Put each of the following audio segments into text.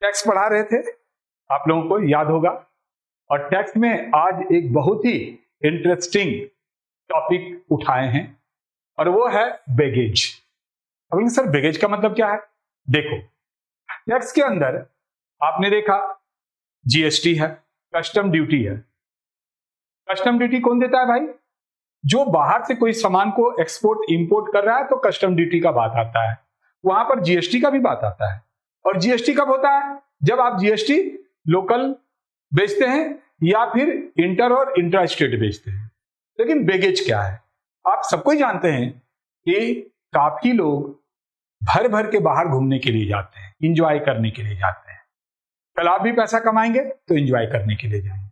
Tax पढ़ा रहे थे, आप लोगों को याद होगा। और टैक्स में आज एक बहुत ही इंटरेस्टिंग टॉपिक उठाए हैं और वो है बैगेज। अब सर बैगेज का मतलब क्या है? देखो, टैक्स के अंदर आपने देखा जीएसटी है, कस्टम ड्यूटी है। कस्टम ड्यूटी कौन देता है भाई? जो बाहर से कोई सामान को एक्सपोर्ट इंपोर्ट कर रहा है तो कस्टम ड्यूटी का बात आता है, वहां पर जीएसटी का भी बात आता है। और जीएसटी कब होता है? जब आप जीएसटी लोकल बेचते हैं या फिर इंटर और इंट्रा स्टेट बेचते हैं। लेकिन बैगेज क्या है? आप सबको ही जानते हैं कि काफी लोग भर भर के बाहर घूमने के लिए जाते हैं, इंजॉय करने के लिए जाते हैं। कल आप भी पैसा कमाएंगे तो इंजॉय करने के लिए जाएंगे।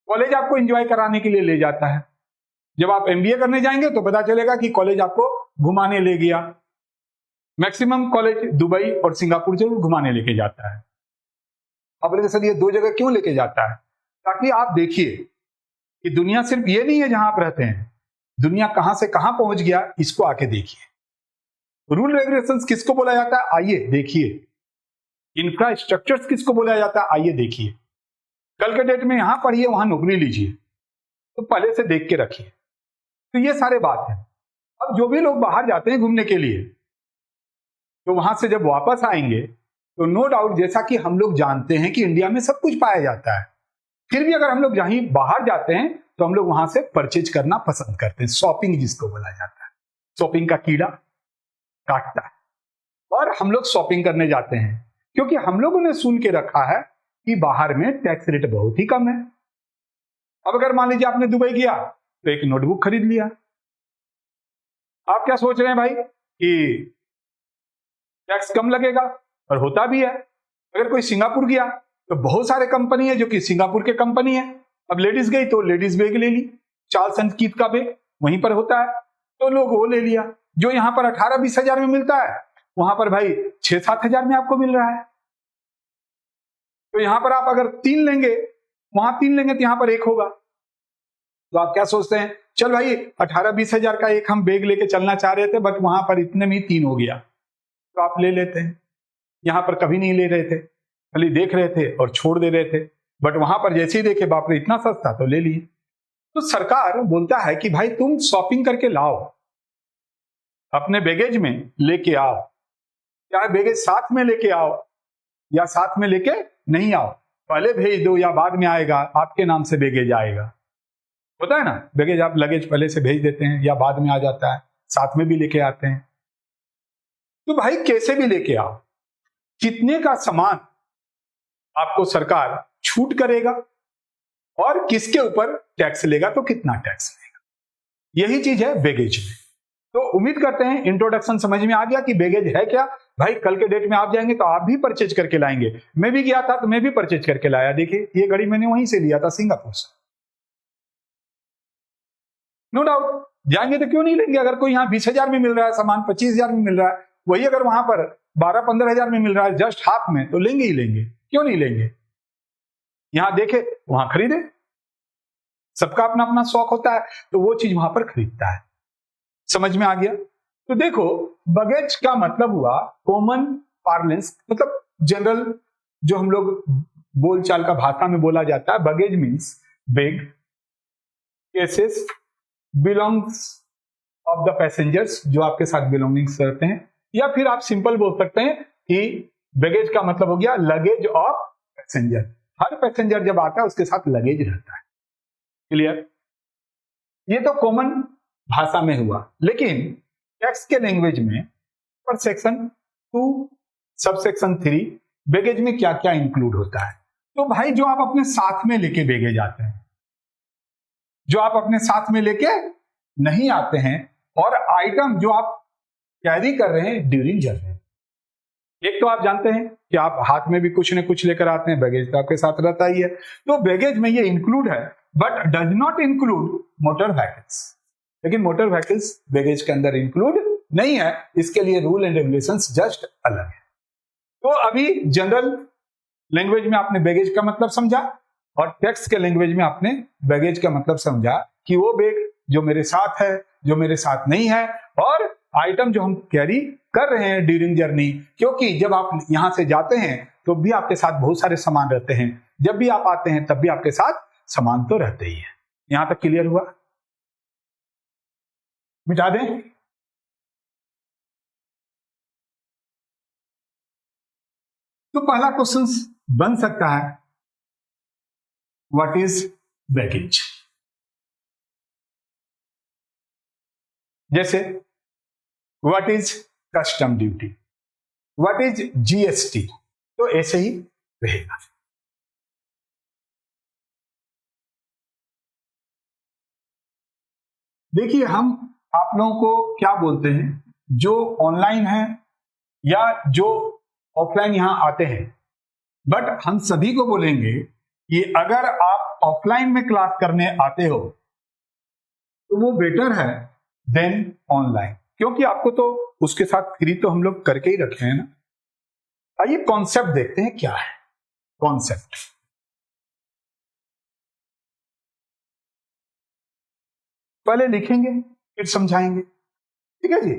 कॉलेज आपको इंजॉय कराने के लिए ले जाता है। जब आप एमबीए करने जाएंगे तो पता चलेगा कि कॉलेज आपको घुमाने ले गया। मैक्सिमम कॉलेज दुबई और सिंगापुर जरूर घुमाने लेके जाता है। अब बोले सर ये दो जगह क्यों लेके जाता है? ताकि आप देखिए कि दुनिया सिर्फ ये नहीं है जहां आप रहते हैं, दुनिया कहां से कहां पहुंच गया, इसको आके देखिए। रूल रेगुलेशंस किसको बोला जाता है? आइए देखिए। इंफ्रास्ट्रक्चर्स किसको बोला जाता है? आइए देखिए। कल के डेट में यहां पढ़िए, वहां नौकरी लीजिए, तो पहले से देख के रखिए। तो ये सारे बात है। अब जो भी लोग बाहर जाते हैं घूमने के लिए, तो वहां से जब वापस आएंगे तो नो डाउट, जैसा कि हम लोग जानते हैं कि इंडिया में सब कुछ पाया जाता है, फिर भी अगर हम लोग यहीं बाहर जाते हैं तो हम लोग वहां से परचेज करना पसंद करते हैं। शॉपिंग जिसको बोला जाता है, शॉपिंग का कीड़ा काटता है और हम लोग शॉपिंग करने जाते हैं क्योंकि हम लोगों ने सुन के रखा है कि बाहर में टैक्स रेट बहुत ही कम है। अब अगर मान लीजिए आपने दुबई गया तो एक नोटबुक खरीद लिया, आप क्या सोच रहे हैं भाई कि टैक्स कम लगेगा, और होता भी है। अगर कोई सिंगापुर गया तो बहुत सारे कंपनी है जो कि सिंगापुर के कंपनी है। अब लेडीज गई तो लेडीज बैग ले ली, चार्ल्स एंड कीथ का बैग वहीं पर होता है, तो लोग वो ले लिया। जो यहां पर 18-20 हजार में मिलता है वहां पर भाई 6-7 हजार में आपको मिल रहा है। तो यहां पर आप अगर 3 लेंगे, वहां 3 लेंगे तो यहां पर 1 होगा। तो आप क्या सोचते हैं, चल भाई 18-20 हजार का एक हम बैग लेके चलना चाह रहे थे, बट वहां पर इतने में ही 3 हो गया, तो आप ले लेते हैं। यहां पर कभी नहीं ले रहे थे, खाली देख रहे थे और छोड़ दे रहे थे, बट वहां पर जैसे ही देखे बाप रे इतना सस्ता, तो ले लिए। तो सरकार बोलता है कि भाई तुम शॉपिंग करके लाओ, अपने बैगेज में लेके आओ, चाहे बैगेज साथ में लेके आओ या साथ में लेके नहीं आओ, पहले भेज दो या बाद में आएगा, आपके नाम से बैगेज आएगा। होता है ना, बैगेज आप लगेज पहले से भेज देते हैं या बाद में आ जाता है, साथ में भी लेके आते हैं। तो भाई कैसे भी लेके आओ, कितने का सामान आपको सरकार छूट करेगा और किसके ऊपर टैक्स लेगा, तो कितना टैक्स लेगा, यही चीज है बैगेज में। तो उम्मीद करते हैं इंट्रोडक्शन समझ में आ गया कि बैगेज है क्या। भाई कल के डेट में आप जाएंगे तो आप भी परचेज करके लाएंगे। मैं भी गया था तो मैं भी परचेज करके लाया। देखिए ये घड़ी मैंने वहीं से लिया था, सिंगापुर से। नो डाउट जाएंगे तो क्यों नहीं लेंगे। अगर कोई यहाँ 20 हजार में मिल रहा है सामान, 25 हजार में मिल रहा है, वही अगर वहां पर 12-15 हजार में मिल रहा है, जस्ट हाफ में, तो लेंगे ही लेंगे, क्यों नहीं लेंगे। यहां देखे वहां खरीदे, सबका अपना अपना शौक होता है, तो वो चीज वहां पर खरीदता है। समझ में आ गया। तो देखो बैगेज का मतलब हुआ कॉमन पार्लेंस, मतलब जनरल जो हम लोग बोलचाल का भाषा में बोला जाता है। Baggage means bag, cases, belongs of the passengers, जो आपके साथ बिलोंगिंग्स रहते हैं, या फिर आप सिंपल बोल सकते हैं कि बैगेज का मतलब हो गया luggage of passenger. Her passenger जब आता है उसके साथ लगेज रहता है। क्लियर? ये तो कॉमन भाषा में हुआ। लेकिन टैक्स के लैंग्वेज में पर सेक्शन 2 सब सेक्शन 3 बैगेज में क्या क्या इंक्लूड होता है। तो भाई जो आप अपने साथ में लेके बैगेज आते हैं, जो आप अपने साथ में लेके नहीं आते हैं, और आइटम जो आप कैरी कर रहे हैं ड्यूरिंग जर्नी। एक तो आप जानते हैं कि आप हाथ में भी कुछ न कुछ लेकर आते हैं, बैगेज तो आपके साथ रहता ही है। तो बैगेज में ये इंक्लूड है, but does not include motor vehicles. लेकिन मोटर व्हीकल्स बैगेज के अंदर इंक्लूड नहीं है, इसके लिए रूल एंड रेगुलेशंस जस्ट अलग है। तो अभी जनरल लैंग्वेज में आपने बैगेज का मतलब समझा, और टैक्स के लैंग्वेज में आपने बैगेज का मतलब समझा कि वो बैग जो मेरे साथ है, जो मेरे साथ नहीं है, और आइटम जो हम कैरी कर रहे हैं ड्यूरिंग जर्नी। क्योंकि जब आप यहां से जाते हैं तो भी आपके साथ बहुत सारे सामान रहते हैं, जब भी आप आते हैं तब भी आपके साथ सामान तो रहते ही है। यहां तक क्लियर हुआ? मिटा दें? तो पहला क्वेश्चन बन सकता है, व्हाट इज बैगेज? जैसे what is custom duty, what is GST, तो ऐसे ही रहेगा। देखिए, हम आप लोगों को क्या बोलते हैं, जो ऑनलाइन है या जो ऑफलाइन यहां आते हैं, बट हम सभी को बोलेंगे कि अगर आप ऑफलाइन में क्लास करने आते हो तो वो बेटर है देन ऑनलाइन, क्योंकि आपको तो उसके साथ फ्री तो हम लोग करके ही रखे हैं ना। आइए कॉन्सेप्ट देखते हैं क्या है कॉन्सेप्ट। पहले लिखेंगे फिर समझाएंगे, ठीक है जी।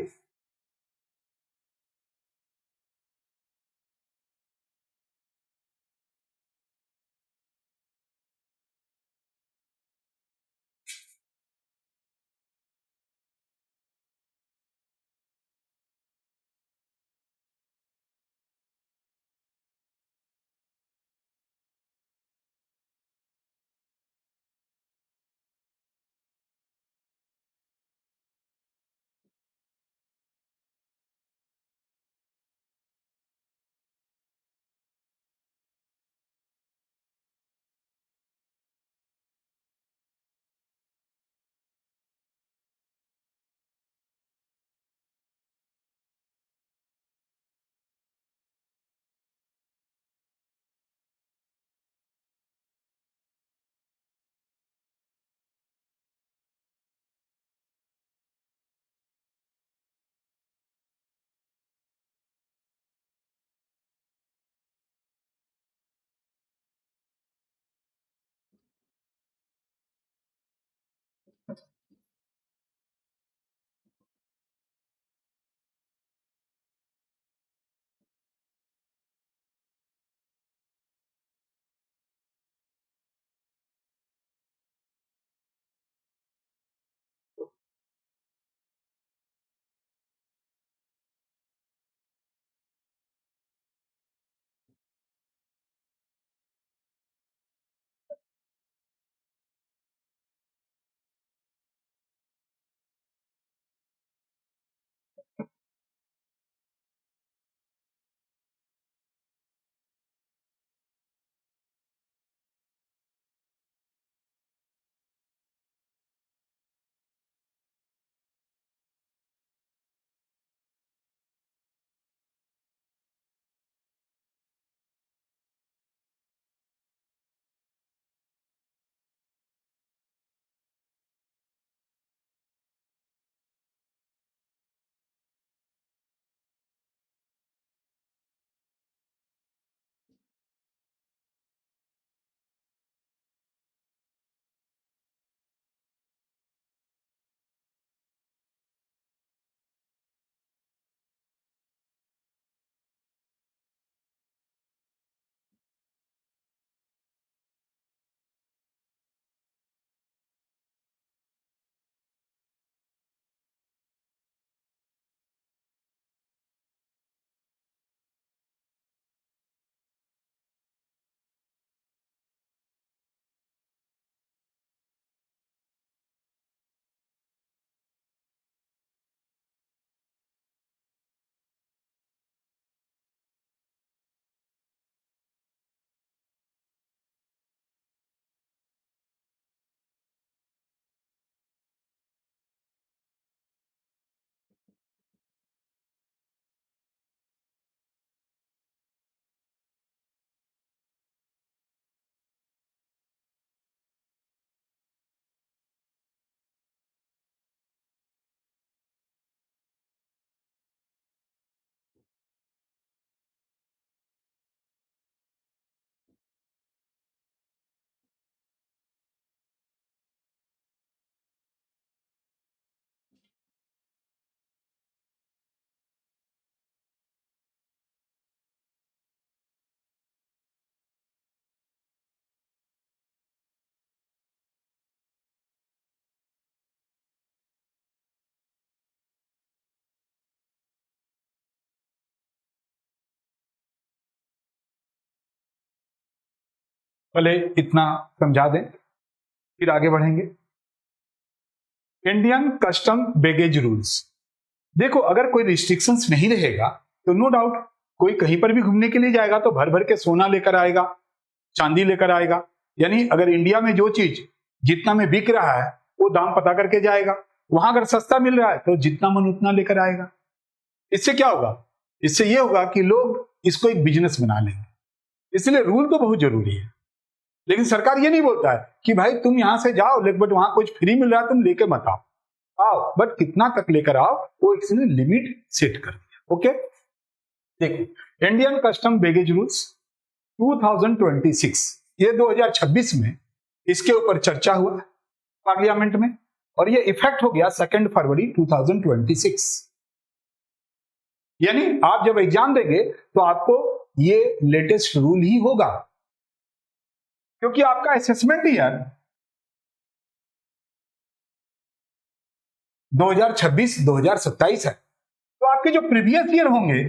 पहले इतना समझा दें, फिर आगे बढ़ेंगे। Indian custom baggage rules. देखो, अगर कोई रिस्ट्रिक्शंस नहीं रहेगा तो नो डाउट कोई कहीं पर भी घूमने के लिए जाएगा तो भर भर के सोना लेकर आएगा, चांदी लेकर आएगा। यानी अगर इंडिया में जो चीज जितना में बिक रहा है वो दाम पता करके जाएगा, वहां अगर सस्ता मिल रहा है तो जितना मन उतना लेकर आएगा। इससे क्या होगा? इससे ये होगा कि लोग इसको एक बिजनेस बना लेंगे। इसलिए रूल तो बहुत जरूरी है, लेकिन सरकार ये नहीं बोलता है कि भाई तुम यहां से जाओ लेकिन बट वहां कुछ फ्री मिल रहा है तुम लेके मत आओ, बट कितना तक लेकर आओ वो इसने लिमिट सेट कर दिया। ओके, देखो इंडियन कस्टम बैगेज रूल्स 2026, ये 2026 में इसके ऊपर चर्चा हुआ पार्लियामेंट में और ये इफेक्ट हो गया 2 फरवरी 2026। यानी आप जब एग्जाम देंगे तो आपको ये लेटेस्ट रूल ही होगा, क्योंकि आपका असेसमेंट ईयर 2026-2027 है, तो आपके जो प्रीवियस ईयर होंगे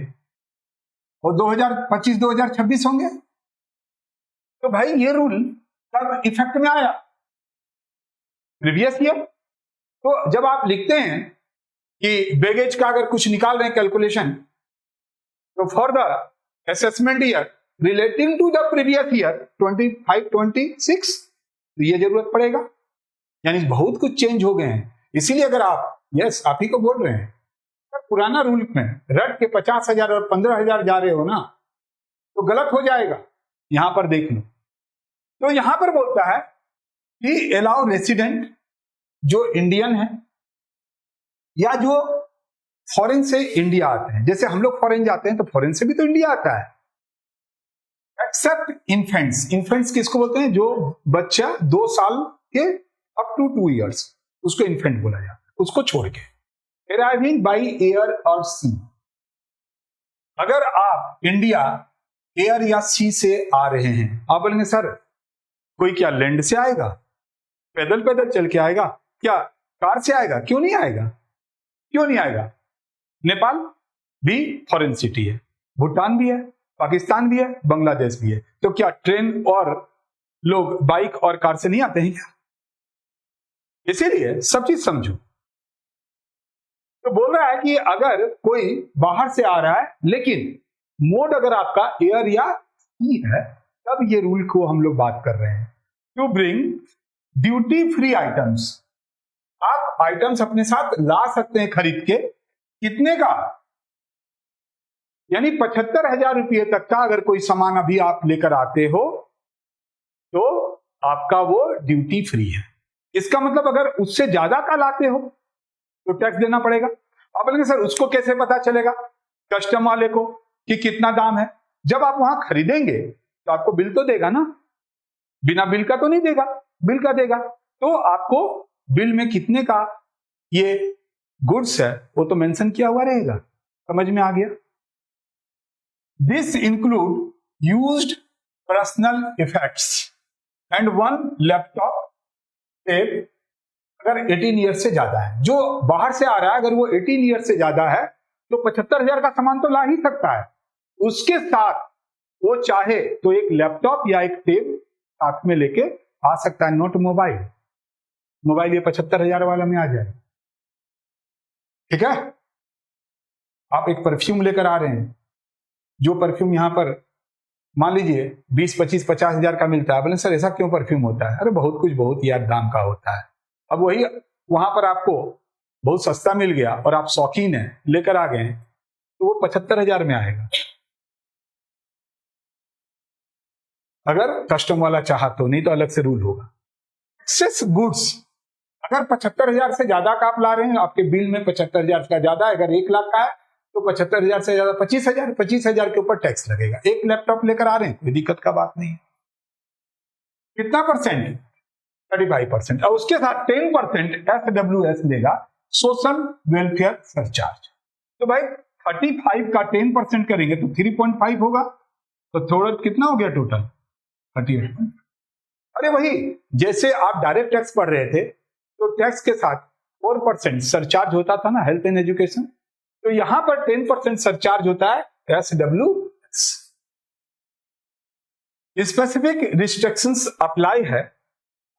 वो 2025-2026 होंगे। तो भाई ये रूल कब इफेक्ट में आया? Previous year. तो जब आप लिखते हैं कि बैगेज का अगर कुछ निकाल रहे हैं कैलकुलेशन, तो for the assessment year relating to the previous year 25-26 तो ये जरूरत पड़ेगा। यानी बहुत कुछ चेंज हो गए हैं। इसीलिए अगर आप आप ही को बोल रहे हैं तो पुराना रूल में रट के 50,000 और 15,000 जा रहे हो ना तो गलत हो जाएगा। यहां पर देख लो, तो यहां पर बोलता है कि अलाउ रेसिडेंट जो इंडियन है या जो फॉरेन से इंडिया आते हैं, जैसे हम लोग फॉरेन जाते हैं तो फॉरेन से भी तो इंडिया आता है, एक्सेप्ट इन्फेंट्स। इन्फेंट्स किसको बोलते हैं? जो बच्चा 2 साल के अप टू 2 इयर्स, उसको इन्फेंट बोला जाता है, उसको छोड़ के। अराइविंग बाई एयर और सी, अगर आप इंडिया एयर या सी से आ रहे हैं, आप बोलेंगे सर कोई क्या लैंड से आएगा, पैदल पैदल चल के आएगा, क्या कार से आएगा? क्यों नहीं आएगा? क्यों नहीं आएगा? नेपाल भी फॉरेन सिटी है, भूटान भी है, पाकिस्तान भी है, बांग्लादेश भी है, तो क्या ट्रेन और लोग बाइक और कार से नहीं आते हैं क्या? इसीलिए सब चीज समझो। तो बोल रहा है कि अगर कोई बाहर से आ रहा है लेकिन मोड अगर आपका एयर या सी है, तब ये रूल को हम लोग बात कर रहे हैं। To bring duty free items, आप आइटम्स अपने साथ ला सकते हैं खरीद के। कितने का? यानी 75,000 रुपये तक का अगर कोई सामान अभी आप लेकर आते हो तो आपका वो ड्यूटी फ्री है। इसका मतलब अगर उससे ज्यादा का लाते हो तो टैक्स देना पड़ेगा। आप बोलेंगे सर उसको कैसे पता चलेगा कस्टम वाले को कि कितना दाम है? जब आप वहां खरीदेंगे तो आपको बिल तो देगा ना, बिना बिल का तो नहीं देगा, बिल का देगा। तो आपको बिल में कितने का ये गुड्स है वो तो मेंशन किया हुआ रहेगा। समझ में आ गया? This include used personal effects and 1 laptop tape अगर 18 ईयर से ज्यादा है। जो बाहर से आ रहा है अगर वो 18 ईयर से ज्यादा है तो 75,000 का सामान तो ला ही सकता है। उसके साथ वो चाहे तो एक लैपटॉप या एक टेप साथ में लेके आ सकता है, नोट मोबाइल। मोबाइल ये 75,000 वाला में आ जाए, ठीक है? आप एक परफ्यूम लेकर आ रहे हैं, जो परफ्यूम यहां पर मान लीजिए 20, 25, 50,000 का मिलता है। बोले सर ऐसा क्यों परफ्यूम होता है? अरे बहुत कुछ बहुत यार दाम का होता है। अब वही वहां पर आपको बहुत सस्ता मिल गया और आप शौकीन है लेकर आ गए तो वो 75,000 में आएगा। अगर कस्टम वाला चाहा तो, नहीं तो अलग से रूल होगा। एक्सेस गुड्स अगर 75,000 से ज्यादा का आप ला रहे हैं, आपके बिल में 75,000 का ज्यादा है, अगर 1 लाख का है तो 75,000 से ज्यादा 25,000, 25,000 के ऊपर टैक्स लगेगा। एक लैपटॉप लेकर आ रहे हैं कोई दिक्कत का बात नहीं है। कितना परसेंट? 35%। और उसके साथ 10% SWS लेगा, सोशल वेलफेयर सरचार्ज। तो भाई 35 का 10% करेंगे तो 3.5 होगा, तो थोड़ा कितना हो गया टोटल? 38। अरे वही जैसे आप डायरेक्ट टैक्स पढ़ रहे थे तो टैक्स के साथ 4% सरचार्ज होता था ना, हेल्थ एंड एजुकेशन, तो यहां पर 10% सरचार्ज होता है SWS। स्पेसिफिक रिस्ट्रिक्शंस अप्लाई है।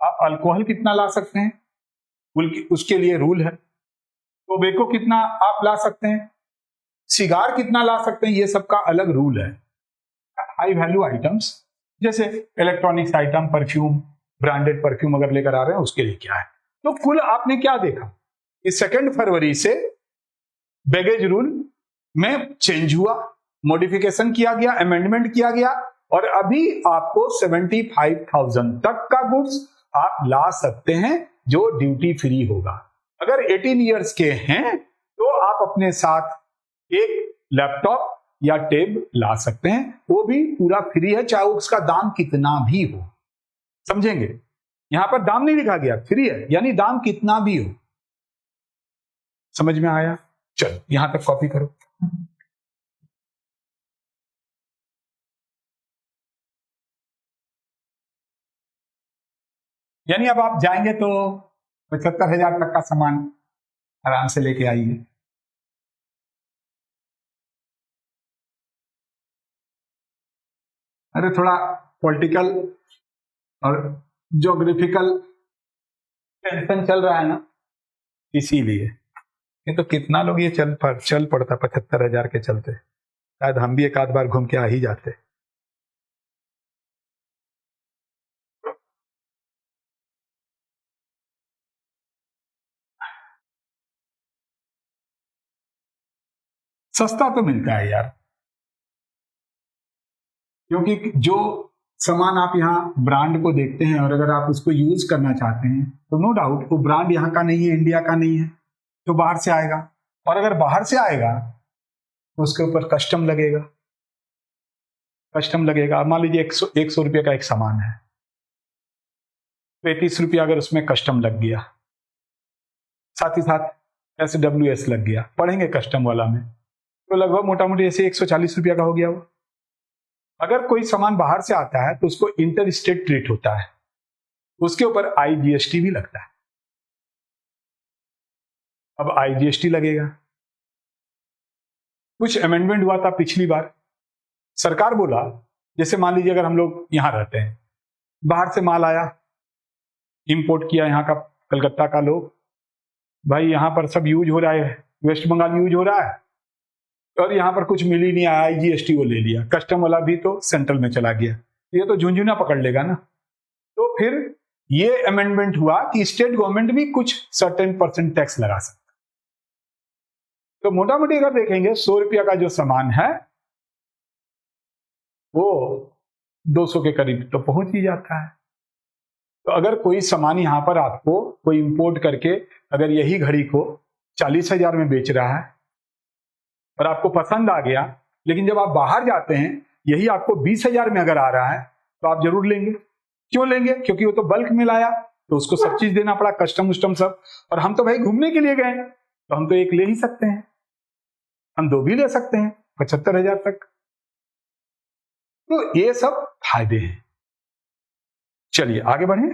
आप अल्कोहल कितना ला सकते हैं, उसके लिए रूल है। टोबैको कितना आप ला सकते हैं, सिगार कितना ला सकते हैं, ये सबका अलग रूल है। हाई वैल्यू आइटम्स जैसे electronics item, perfume, branded perfume अगर लेकर आ रहे हैं उसके लिए क्या है। तो कुल आपने क्या देखा कि 2 फरवरी से बैगेज रूल में चेंज हुआ, मॉडिफिकेशन किया गया, अमेंडमेंट किया गया, और अभी आपको 75,000 तक का गुड्स आप ला सकते हैं जो ड्यूटी फ्री होगा। अगर 18 इयर्स के हैं तो आप अपने साथ एक लैपटॉप या टैब ला सकते हैं, वो भी पूरा फ्री है, चाहे उसका दाम कितना भी हो। समझेंगे, यहां पर दाम नहीं लिखा गया, फ्री है यानी दाम कितना भी हो। समझ में आया? चलो यहां तक कॉपी करो। यानी अब आप जाएंगे तो 75,000 तक का सामान आराम से लेके आइए। अरे थोड़ा पॉलिटिकल और ज्योग्राफिकल टेंशन चल रहा है ना, इसीलिए। ये तो कितना लोग ये चल पड़ता 75,000 के चलते, शायद हम भी एक आध बार घूम के आ ही जाते। सस्ता तो मिलता है यार, क्योंकि जो सामान आप यहाँ ब्रांड को देखते हैं और अगर आप उसको यूज करना चाहते हैं तो नो डाउट वो ब्रांड यहाँ का नहीं है, इंडिया का नहीं है, तो बाहर से आएगा। और अगर बाहर से आएगा तो उसके ऊपर कस्टम लगेगा। कस्टम लगेगा, मान लीजिए 100 रुपये का एक सामान है, 35 रुपया अगर उसमें कस्टम लग गया, साथ ही साथ SWS लग गया, पढ़ेंगे कस्टम वाला में, तो लगभग मोटा मोटी ऐसे 140 रुपया का हो गया वो। अगर कोई सामान बाहर से आता है तो उसको इंटर स्टेट ट्रीट होता है, उसके ऊपर IGST भी लगता है। अब IGST लगेगा। कुछ अमेंडमेंट हुआ था पिछली बार, सरकार बोला जैसे मान लीजिए अगर हम लोग यहां रहते हैं, बाहर से माल आया, इंपोर्ट किया यहाँ का, कलकत्ता का लोग, भाई यहाँ पर सब यूज हो रहा है, वेस्ट बंगाल यूज हो रहा है, और यहाँ पर कुछ मिल ही नहीं आया, IGST वो ले लिया, कस्टम वाला भी तो सेंट्रल में चला गया, ये तो झुंझुना पकड़ लेगा ना। तो फिर ये अमेंडमेंट हुआ कि स्टेट गवर्नमेंट भी कुछ सर्टेन % टैक्स लगा सकता। तो मोटा मोटी अगर देखेंगे 100 रुपया का जो सामान है वो 200 के करीब तो पहुंच ही जाता है। तो अगर कोई सामान यहां पर आपको कोई इंपोर्ट करके अगर यही घड़ी को 40,000 में बेच रहा है और आपको पसंद आ गया, लेकिन जब आप बाहर जाते हैं यही आपको 20,000 में अगर आ रहा है तो आप जरूर लेंगे। क्यों लेंगे? क्योंकि वो तो बल्क में लाया, तो उसको सब चीज देना पड़ा, कस्टम उस्टम सब, और हम तो भाई घूमने के लिए गए तो हम तो एक ले ही सकते हैं, हम 2 भी ले सकते हैं 75,000 तक। तो ये सब फायदे हैं। चलिए आगे बढ़े।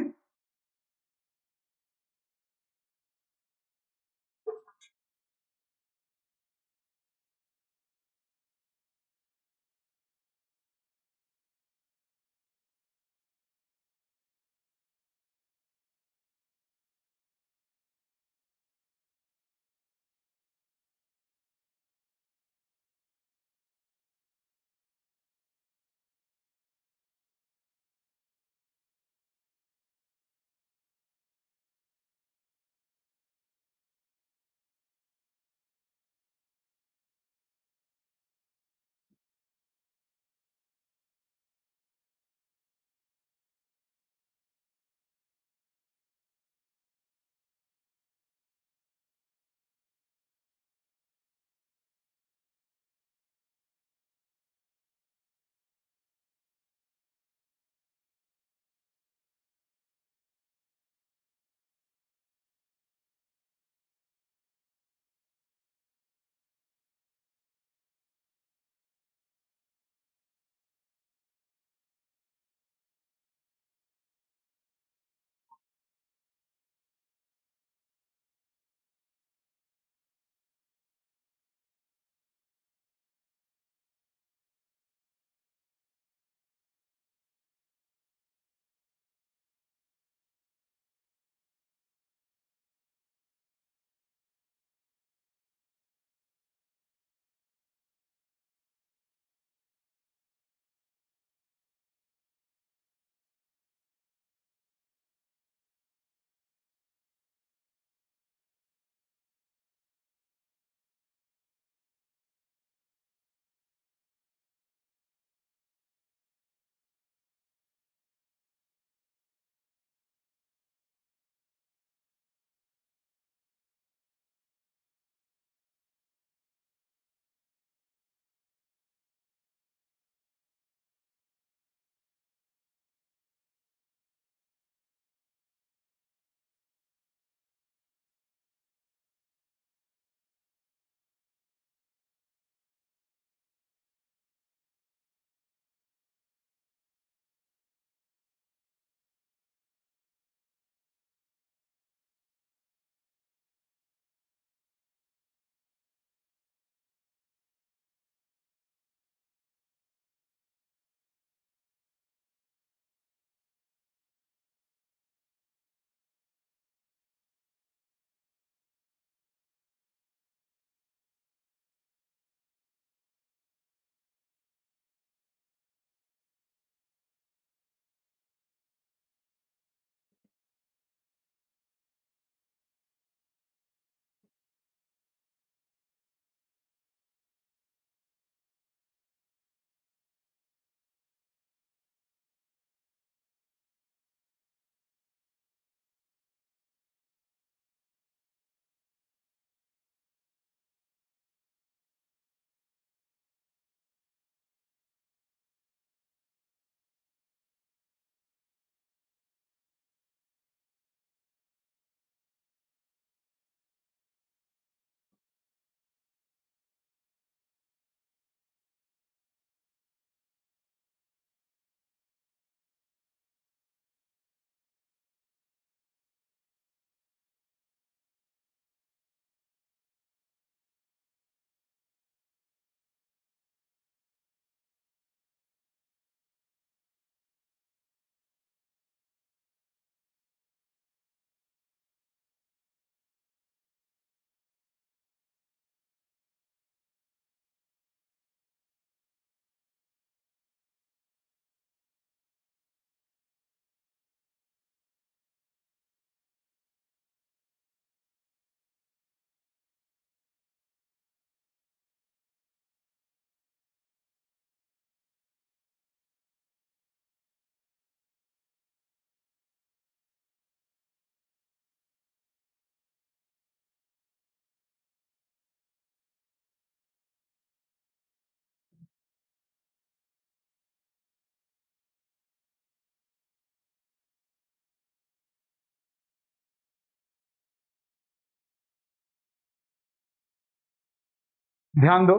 ध्यान दो,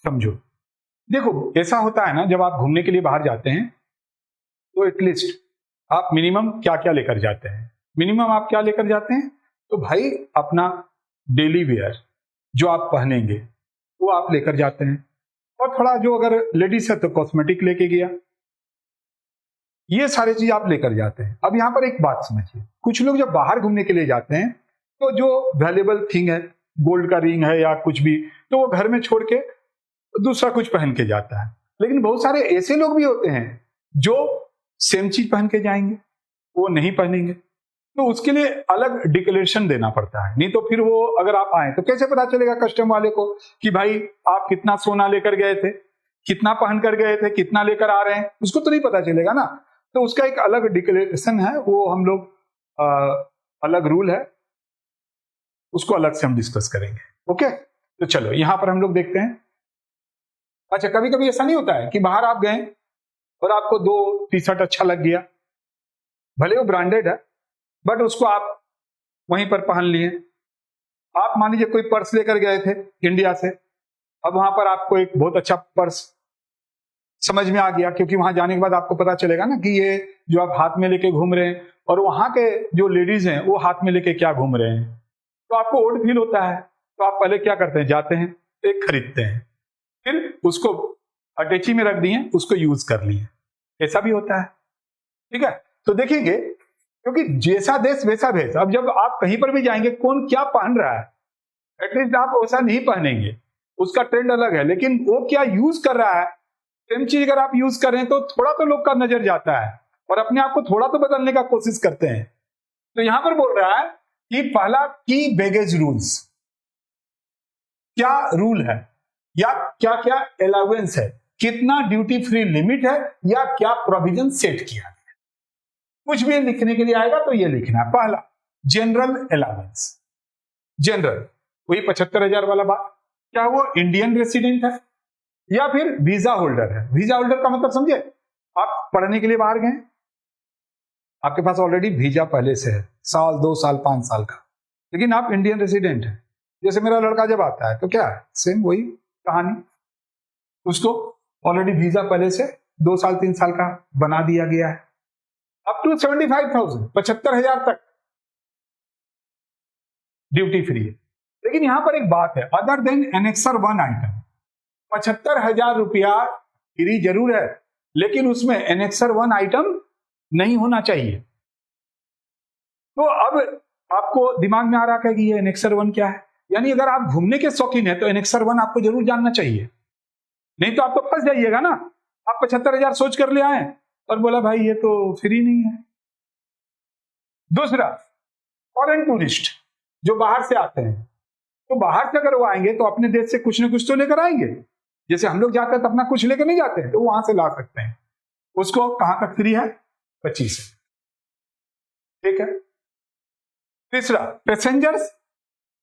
समझो। देखो ऐसा होता है ना, जब आप घूमने के लिए बाहर जाते हैं तो एटलीस्ट आप मिनिमम क्या क्या लेकर जाते हैं? मिनिमम आप क्या लेकर जाते हैं? तो भाई अपना डेली वेयर जो आप पहनेंगे वो आप लेकर जाते हैं, और थोड़ा जो अगर लेडीज है तो कॉस्मेटिक लेके गया, ये सारी चीज आप लेकर जाते हैं। अब यहां पर एक बात समझिए, कुछ लोग जब बाहर घूमने के लिए जाते हैं तो जो वैल्यूएबल थिंग है, गोल्ड का रिंग है या कुछ भी, तो वो घर में छोड़ के दूसरा कुछ पहन के जाता है। लेकिन बहुत सारे ऐसे लोग भी होते हैं जो सेम चीज पहन के जाएंगे, वो नहीं पहनेंगे, तो उसके लिए अलग डिक्लेरेशन देना पड़ता है। नहीं तो फिर वो अगर आप आए तो कैसे पता चलेगा कस्टम वाले को कि भाई आप कितना सोना लेकर गए थे, कितना पहन कर गए थे, कितना लेकर आ रहे हैं, उसको तो नहीं पता चलेगा ना। तो उसका एक अलग डिक्लेरेशन है, वो हम लोग अलग रूल है, उसको अलग से हम डिस्कस करेंगे। ओके, तो चलो यहां पर हम लोग देखते हैं। अच्छा, कभी कभी ऐसा नहीं होता है कि बाहर आप गए और आपको 2 टी शर्ट अच्छा लग गया, भले वो ब्रांडेड है, बट उसको आप वहीं पर पहन लिए। आप मान लीजिए कोई पर्स लेकर गए थे इंडिया से, अब वहां पर आपको एक बहुत अच्छा पर्स समझ में आ गया, क्योंकि वहां जाने के बाद आपको पता चलेगा ना कि ये जो आप हाथ में लेके घूम रहे हैं और वहां के जो लेडीज हैं वो हाथ में लेके क्या घूम रहे हैं, तो आपको ओड फील होता है। तो आप पहले क्या करते हैं, जाते हैं एक खरीदते हैं, फिर उसको अटैची में रख दिए, उसको यूज कर लिए। ऐसा भी होता है, ठीक है। तो देखेंगे, क्योंकि जैसा देश वैसा भेष। अब जब आप कहीं पर भी जाएंगे, कौन क्या पहन रहा है, एटलीस्ट आप वैसा नहीं पहनेंगे, उसका ट्रेंड अलग है, लेकिन वो क्या यूज कर रहा है, सेम चीज अगर आप यूज कर रहे हैं तो थोड़ा तो लोग का नजर जाता है और अपने आप को थोड़ा तो बदलने का कोशिश करते हैं। तो यहां पर बोल रहा है कि पहला की बैगेज रूल्स, क्या रूल है या क्या क्या अलाउंस है, कितना ड्यूटी फ्री लिमिट है या क्या प्रोविजन सेट किया गया। कुछ भी लिखने के लिए आएगा तो ये लिखना है। पहला जनरल अलाउंस, जनरल वही 75,000 वाला बात, क्या वो इंडियन रेसिडेंट है या फिर वीजा होल्डर है। वीजा होल्डर का मतलब समझे, आप पढ़ने के लिए बाहर गए, आपके पास ऑलरेडी वीजा पहले से है, साल 2 साल 5 साल का, लेकिन आप इंडियन रेसिडेंट हैं। जैसे मेरा लड़का जब आता है तो क्या है, सेम वही कहानी, उसको ऑलरेडी वीजा पहले से 2 साल 3 साल का बना दिया गया है। अप टू 75,000, 75,000 तक ड्यूटी फ्री है। लेकिन यहां पर एक बात है, अदर देन एनेक्सर 1 आइटम, 75,000 रुपया फ्री जरूर है, लेकिन उसमें एनेक्सर 1 आइटम नहीं होना चाहिए। तो अब आपको दिमाग में आ रहा है कि ये एनेक्सर 1 क्या है, यानी अगर आप घूमने के शौकीन है तो एनेक्सर 1 आपको जरूर जानना चाहिए, नहीं तो आप तो फंस जाइएगा ना। आप 75,000 सोच कर ले आए और बोला भाई ये तो फ्री नहीं है। दूसरा, फॉरेन टूरिस्ट जो बाहर से आते हैं, तो बाहर से अगर वो आएंगे तो अपने देश से कुछ ना कुछ तो लेकर आएंगे। जैसे हम लोग जाते हैं तो अपना कुछ लेकर नहीं जाते हैं, तो वहां से ला सकते हैं। उसको कहां तक फ्री है, 25 है, ठीक है। तीसरा, पैसेंजर्स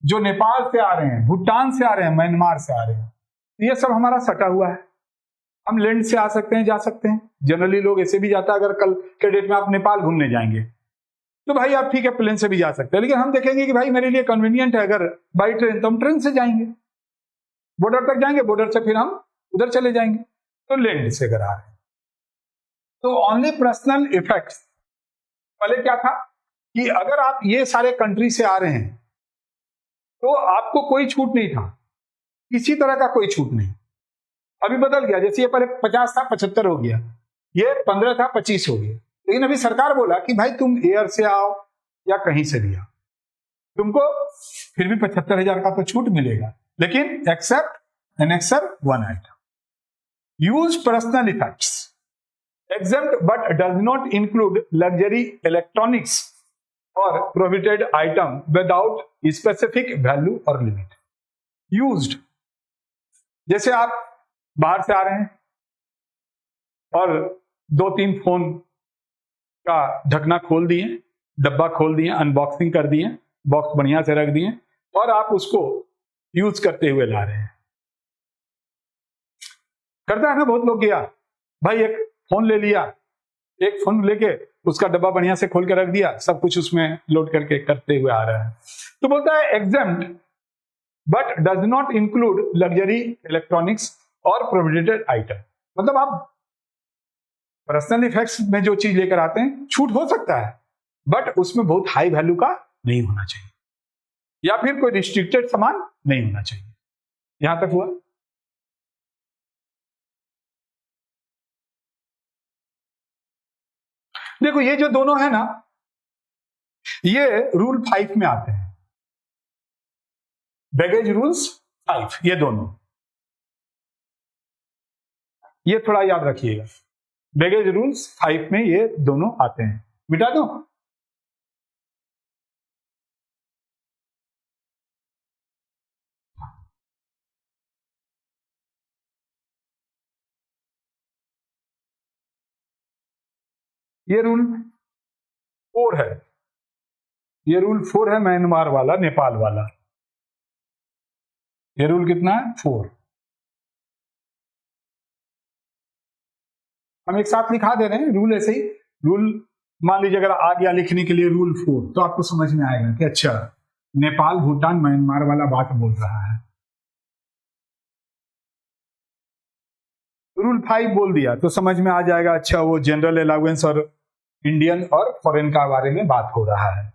जो नेपाल से आ रहे हैं, भूटान से आ रहे हैं, म्यांमार से आ रहे हैं, ये सब हमारा सटा हुआ है। हम लैंड से आ सकते हैं, जा सकते हैं। जनरली लोग ऐसे भी जाता है, अगर कल के डेट में आप नेपाल घूमने जाएंगे तो भाई आप ठीक है प्लेन से भी जा सकते हैं, लेकिन हम देखेंगे कि भाई मेरे लिए कन्वीनियंट है अगर बाई ट्रेन, तो हम ट्रेन से जाएंगे, बॉर्डर तक जाएंगे, बॉर्डर से फिर हम उधर चले जाएंगे। तो लैंड से अगर आ रहे हैं तो ओनली पर्सनल इफेक्ट्स। पहले क्या था कि अगर आप ये सारे कंट्री से आ रहे हैं तो आपको कोई छूट नहीं था, किसी तरह का कोई छूट नहीं। अभी बदल गया, जैसे ये पहले 50 था 75 हो गया, ये 15 था 25 हो गया। लेकिन अभी सरकार बोला कि भाई तुम एयर से आओ या कहीं से भी आओ, तुमको फिर भी 75,000 का तो छूट मिलेगा, लेकिन except annexure 1 item. Use personal effects, exempt but does not include luxury electronics or prohibited item without specific value or limit. Used, जैसे आप बाहर से आ रहे हैं और 2-3 फोन का ढकना खोल दिए, डब्बा खोल दिए, अनबॉक्सिंग कर दिए, बॉक्स बढ़िया से रख दिए और आप उसको यूज करते हुए ला रहे हैं। करता है ना बहुत लोग, गया भाई एक फोन ले लिया, एक फोन लेके उसका डब्बा बढ़िया से खोल के रख दिया, सब कुछ उसमें लोड करके करते हुए आ रहा है। तो बोलता है exempt but does not include luxury electronics और प्रोहिबिटेड आइटम। मतलब आप पर्सनल इफेक्ट्स में जो चीज लेकर आते हैं छूट हो सकता है, बट उसमें बहुत हाई वैल्यू का नहीं होना चाहिए, या फिर कोई रिस्ट्रिक्टेड सामान नहीं होना चाहिए। यहां तक हुआ। देखो ये जो दोनों है ना, ये रूल 5 में आते हैं, बैगेज रूल्स 5, ये दोनों, ये थोड़ा याद रखिएगा। बैगेज रूल्स 5 में ये दोनों आते हैं। मिटा दो। ये रूल 4 है, ये रूल 4 है म्यांमार वाला, नेपाल वाला। ये रूल कितना है? 4। हम एक साथ लिखा दे रहे हैं रूल, ऐसे ही रूल। मान लीजिए अगर आ गया लिखने के लिए रूल 4, तो आपको समझ में आएगा कि अच्छा नेपाल भूटान म्यांमार वाला बात बोल रहा है। रूल 5 बोल दिया तो समझ में आ जाएगा, अच्छा वो जनरल अलाउंस और इंडियन और फॉरेन का बारे में बात हो रहा है।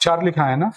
चार लिखा है ना?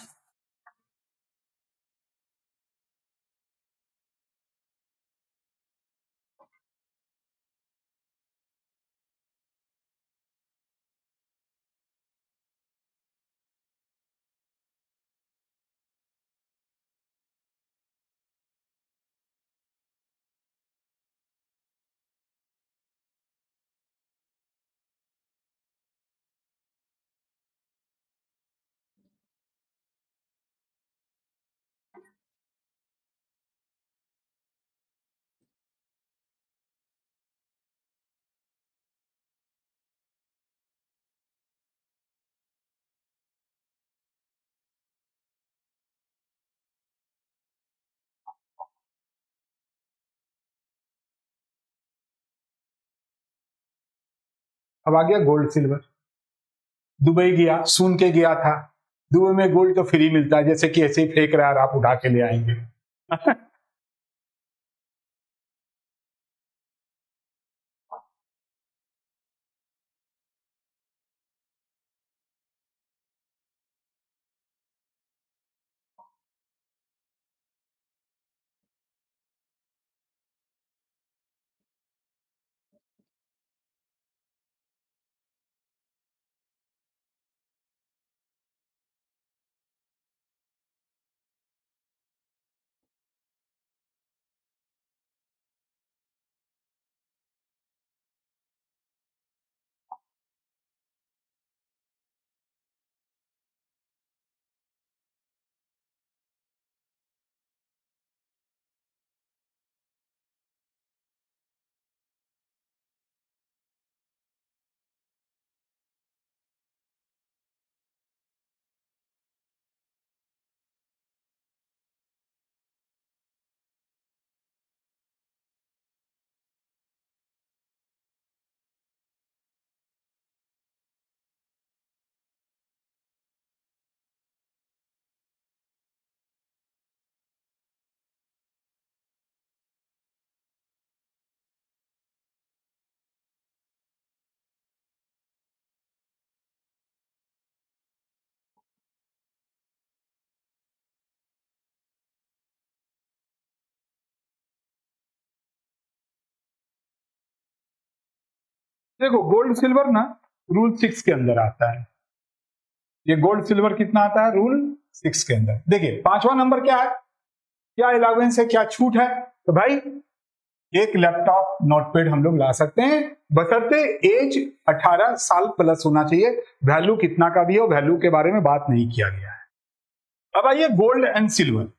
अब आ गया गोल्ड सिल्वर। दुबई गया, सुन के गया था, दुबई में गोल्ड तो फ्री मिलता है, जैसे कि ऐसे ही फेंक रहा है और आप उठा के ले आएंगे। देखो गोल्ड सिल्वर ना रूल 6 के अंदर आता है। ये गोल्ड सिल्वर कितना आता है? रूल 6 के अंदर। देखिए 5वां नंबर क्या है, क्या अलाउंस है, क्या छूट है? तो भाई एक लैपटॉप नोटपैड हम लोग ला सकते हैं, बशर्ते एज 18 साल प्लस होना चाहिए। वैल्यू कितना का भी हो, वैल्यू के बारे में बात नहीं किया गया है। अब आइए गोल्ड एंड सिल्वर।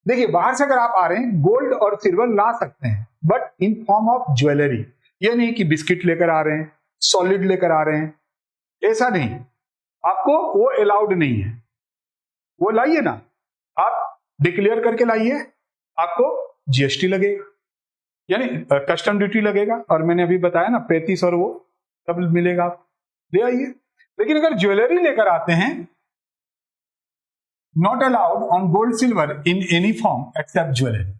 देखिए बाहर से अगर आप आ रहे हैं, गोल्ड और सिल्वर ला सकते हैं, but in form of jewellery. ये नहीं कि बिस्किट लेकर आ रहे हैं, सॉलिड लेकर आ रहे हैं, ऐसा नहीं, आपको वो अलाउड नहीं है। वो लाइए ना, आप डिक्लेयर करके लाइए, आपको जीएसटी लगेगा, यानी कस्टम ड्यूटी लगेगा, और मैंने अभी बताया ना 35 और वो तब मिलेगा, आप ले आइए। लेकिन अगर ज्वेलरी लेकर आते हैं, not allowed on gold silver in any form except jewellery.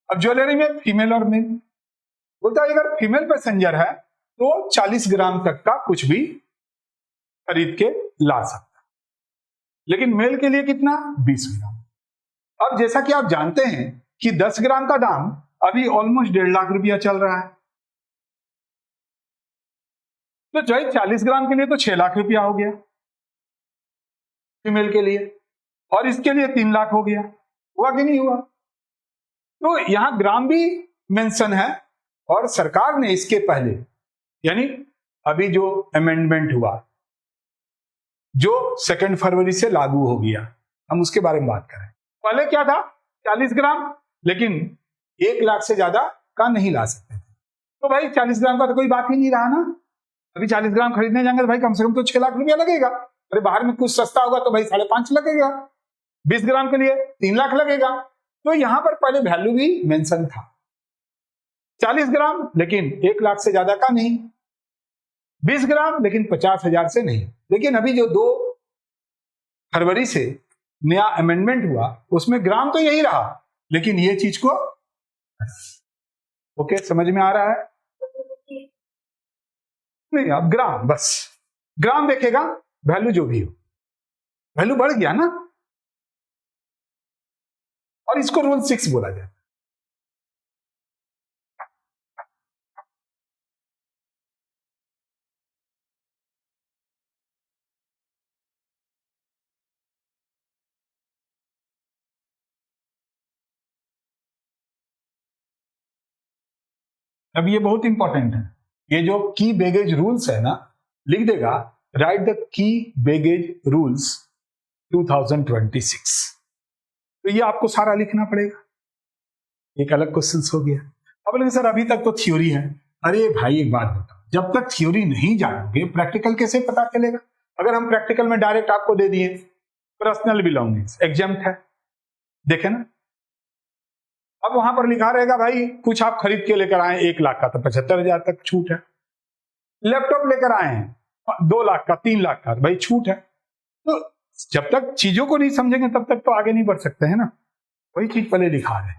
अब ज्वेलरी में फीमेल और मेल, बोलता है अगर फीमेल पैसेंजर है तो 40 ग्राम तक का कुछ भी खरीद के ला सकता है, लेकिन मेल के लिए कितना, 20 ग्राम। अब जैसा कि आप जानते हैं कि 10 ग्राम का दाम अभी ऑलमोस्ट 1.5 लाख रुपया चल रहा है, तो जो 40 ग्राम के लिए तो 6 लाख रुपया हो गया फीमेल के लिए, और इसके लिए 3 लाख हो गया। हुआ कि नहीं हुआ? तो यहां ग्राम भी मेंशन है, और सरकार ने इसके पहले, यानी अभी जो अमेंडमेंट हुआ जो 2 फरवरी से लागू हो गया, हम उसके बारे में बात करें। पहले क्या था, 40 ग्राम, लेकिन 1 लाख से ज्यादा का नहीं ला सकते थे। तो भाई 40 ग्राम का तो कोई बात ही नहीं रहा ना। अभी 40 ग्राम खरीदने जाएंगे तो भाई कम से कम तो 6 लाख रुपया लगेगा। अरे बाहर में कुछ सस्ता होगा तो भाई 5.5 लगेगा, 20 ग्राम के लिए 3 लाख लगेगा। तो यहां पर पहले वैल्यू भी मेंशन था 40 ग्राम, लेकिन 1 लाख से ज्यादा का नहीं, 20 ग्राम लेकिन 50,000 से नहीं। लेकिन अभी जो 2 फरवरी से नया अमेंडमेंट हुआ उसमें ग्राम तो यही रहा, लेकिन ये चीज को, ओके समझ में आ रहा है? नहीं, अब ग्राम, बस ग्राम देखेगा, वैल्यू जो भी हो, वैल्यू बढ़ गया ना, और इसको रूल 6 बोला जाता है। अब ये बहुत इंपॉर्टेंट है, ये जो की बैगेज रूल्स है ना, लिख देगा right the key baggage rules 2026। तो ये आपको सारा लिखना पड़ेगा, एक अलग क्वेश्चन हो गया। अब बोले सर अभी तक तो थ्योरी है। अरे भाई एक बात बताओ, जब तक थ्योरी नहीं जानोगे प्रैक्टिकल कैसे पता चलेगा? अगर हम प्रैक्टिकल में डायरेक्ट आपको दे दिए पर्सनल बिलोंगिंग्स एग्जाम्प्ट है, देखे ना, अब वहां पर लिखा रहेगा भाई कुछ आप खरीद के लेकर आए 1 लाख का तो 75,000 तक छूट है, लैपटॉप लेकर आए हैं 2 लाख का 3 लाख का, भाई छूट है। तो जब तक चीजों को नहीं समझेंगे तब तक तो आगे नहीं बढ़ सकते हैं ना, वही चीज पहले लिखा है।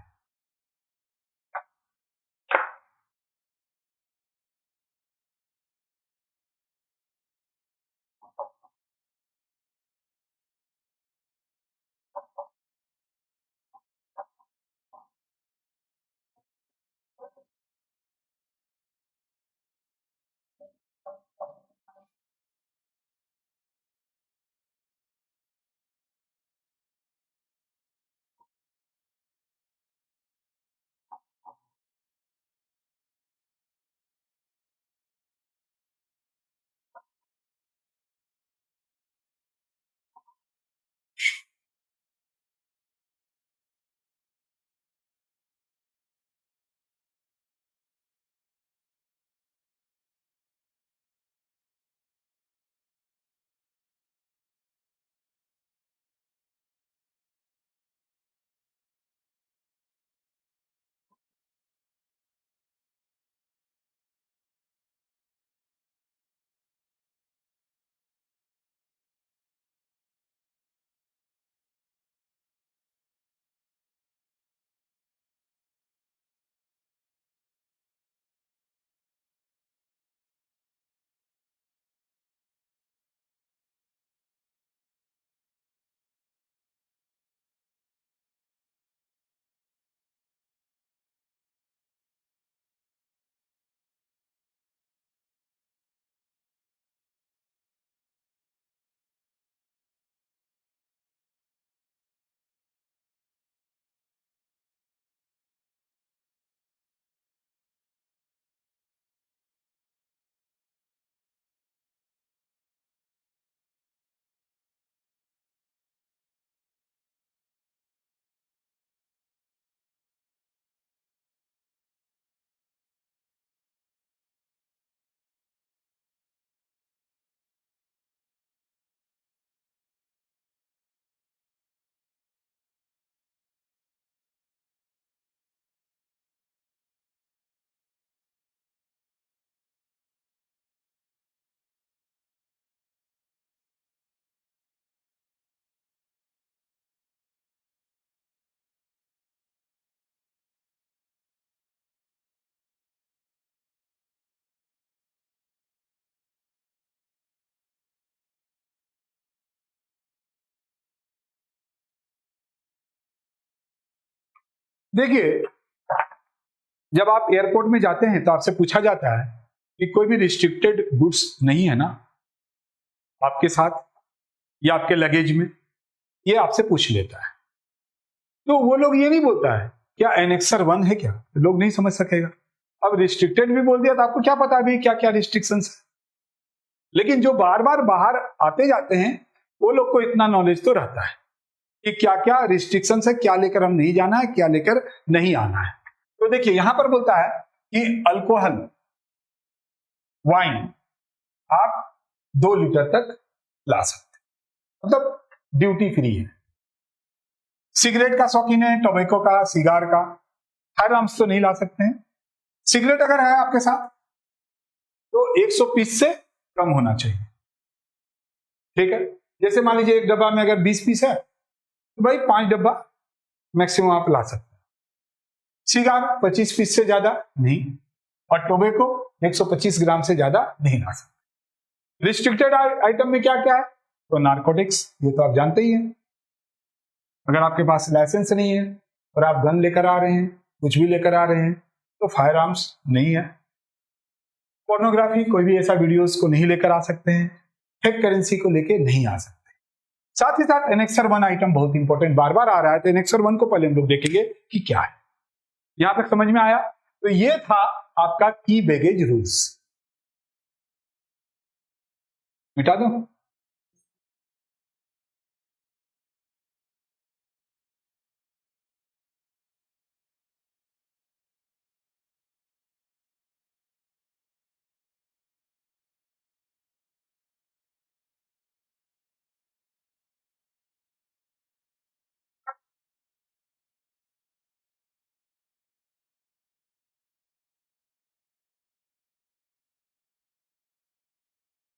देखिए, जब आप एयरपोर्ट में जाते हैं तो आपसे पूछा जाता है कि कोई भी रिस्ट्रिक्टेड गुड्स नहीं है ना आपके साथ या आपके लगेज में, ये आपसे पूछ लेता है। तो वो लोग ये नहीं बोलता है क्या एनेक्सर 1 है क्या, लोग नहीं समझ सकेगा। अब रिस्ट्रिक्टेड भी बोल दिया तो आपको क्या पता अभी क्या क्या रिस्ट्रिक्शंस है। लेकिन जो बार बार बाहर आते जाते हैं वो लोग को इतना नॉलेज तो रहता है कि क्या क्या रिस्ट्रिक्शंस है, क्या लेकर हम नहीं जाना है, क्या लेकर नहीं आना है। तो देखिए यहां पर बोलता है कि अल्कोहल, वाइन आप 2 लीटर तक ला सकते हैं, मतलब ड्यूटी फ्री है। सिगरेट का शौकीन है, टोबैको का, सिगार का, फायर आर्म्स तो नहीं ला सकते हैं। सिगरेट अगर है आपके साथ तो 100 पीस से कम होना चाहिए, ठीक है। जैसे मान लीजिए एक डब्बा में अगर 20 पीस है तो भाई 5 डब्बा मैक्सिमम आप ला सकते हैं। सिगार 25 पीस से ज्यादा नहीं, और टोबैको 125 ग्राम से ज्यादा नहीं ला सकते। रिस्ट्रिक्टेड आइटम में क्या क्या है, तो नारकोटिक्स, ये तो आप जानते ही हैं। अगर आपके पास लाइसेंस नहीं है और आप गन लेकर आ रहे हैं, कुछ भी लेकर आ रहे हैं, तो फायर आर्म्स नहीं है। पोर्नोग्राफी, कोई भी ऐसा वीडियोस को नहीं लेकर आ सकते हैं। फेक करेंसी को लेकर नहीं आ सकते। साथ ही साथ एनेक्सर 1 आइटम बहुत इंपॉर्टेंट बार बार आ रहा है, तो एनेक्सर 1 को पहले हम लोग देखेंगे कि क्या है। यहां तक समझ में आया। तो ये था आपका की बैगेज रूल्स। मिटा दो।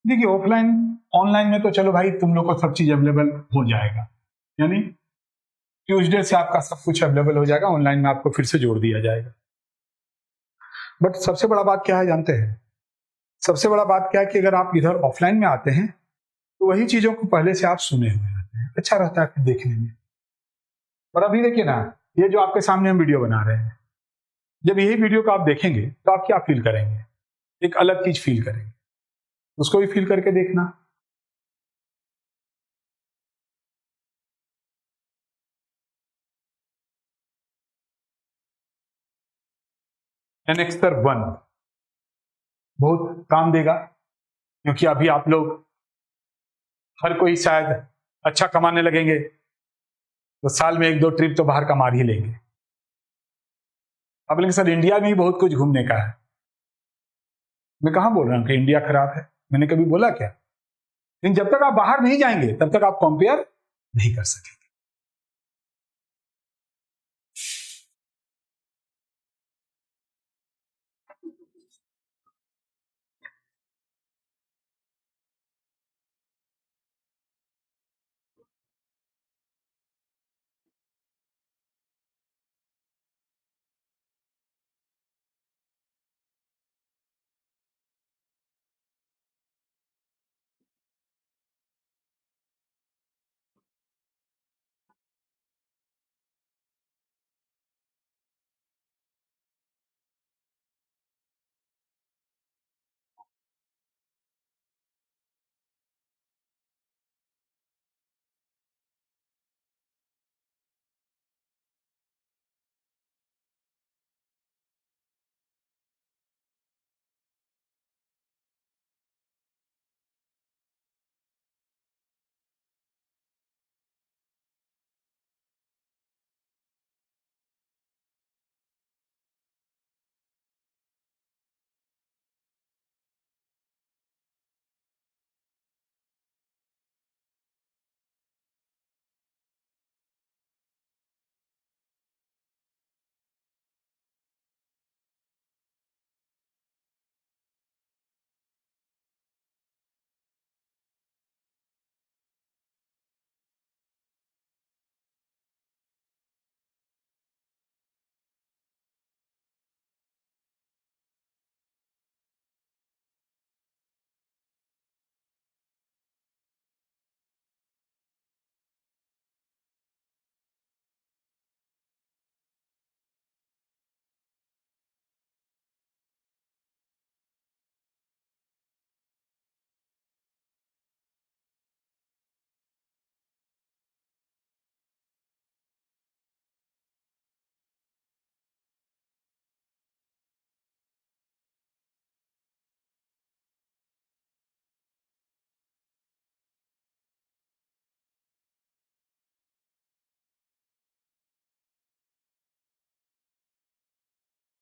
देखिए ऑफलाइन, ऑनलाइन में तो चलो भाई तुम लोग को सब चीज अवेलेबल हो जाएगा, यानी ट्यूसडे से आपका सब कुछ अवेलेबल हो जाएगा, ऑनलाइन में आपको फिर से जोड़ दिया जाएगा। बट सबसे बड़ा बात क्या है जानते हैं, सबसे बड़ा बात क्या है कि अगर आप इधर ऑफलाइन में आते हैं तो वही चीजों को पहले से आप सुने हुए रहते हैं, अच्छा रहता है फिर देखने में। और अभी देखिए ना, ये जो आपके सामने हम वीडियो बना रहे हैं, जब यही वीडियो को आप देखेंगे तो आप क्या फील करेंगे, एक अलग चीज फील करेंगे, उसको भी फील करके देखना। एनेक्सर 1 बहुत काम देगा, क्योंकि अभी आप लोग हर कोई शायद अच्छा कमाने लगेंगे तो साल में 1-2 ट्रिप तो बाहर का मार ही लेंगे। अब लेकिन सर इंडिया में ही बहुत कुछ घूमने का है। मैं कहां बोल रहा हूं कि इंडिया खराब है, मैंने कभी बोला क्या। लेकिन जब तक आप बाहर नहीं जाएंगे तब तक आप कंपेयर नहीं कर सकेंगे।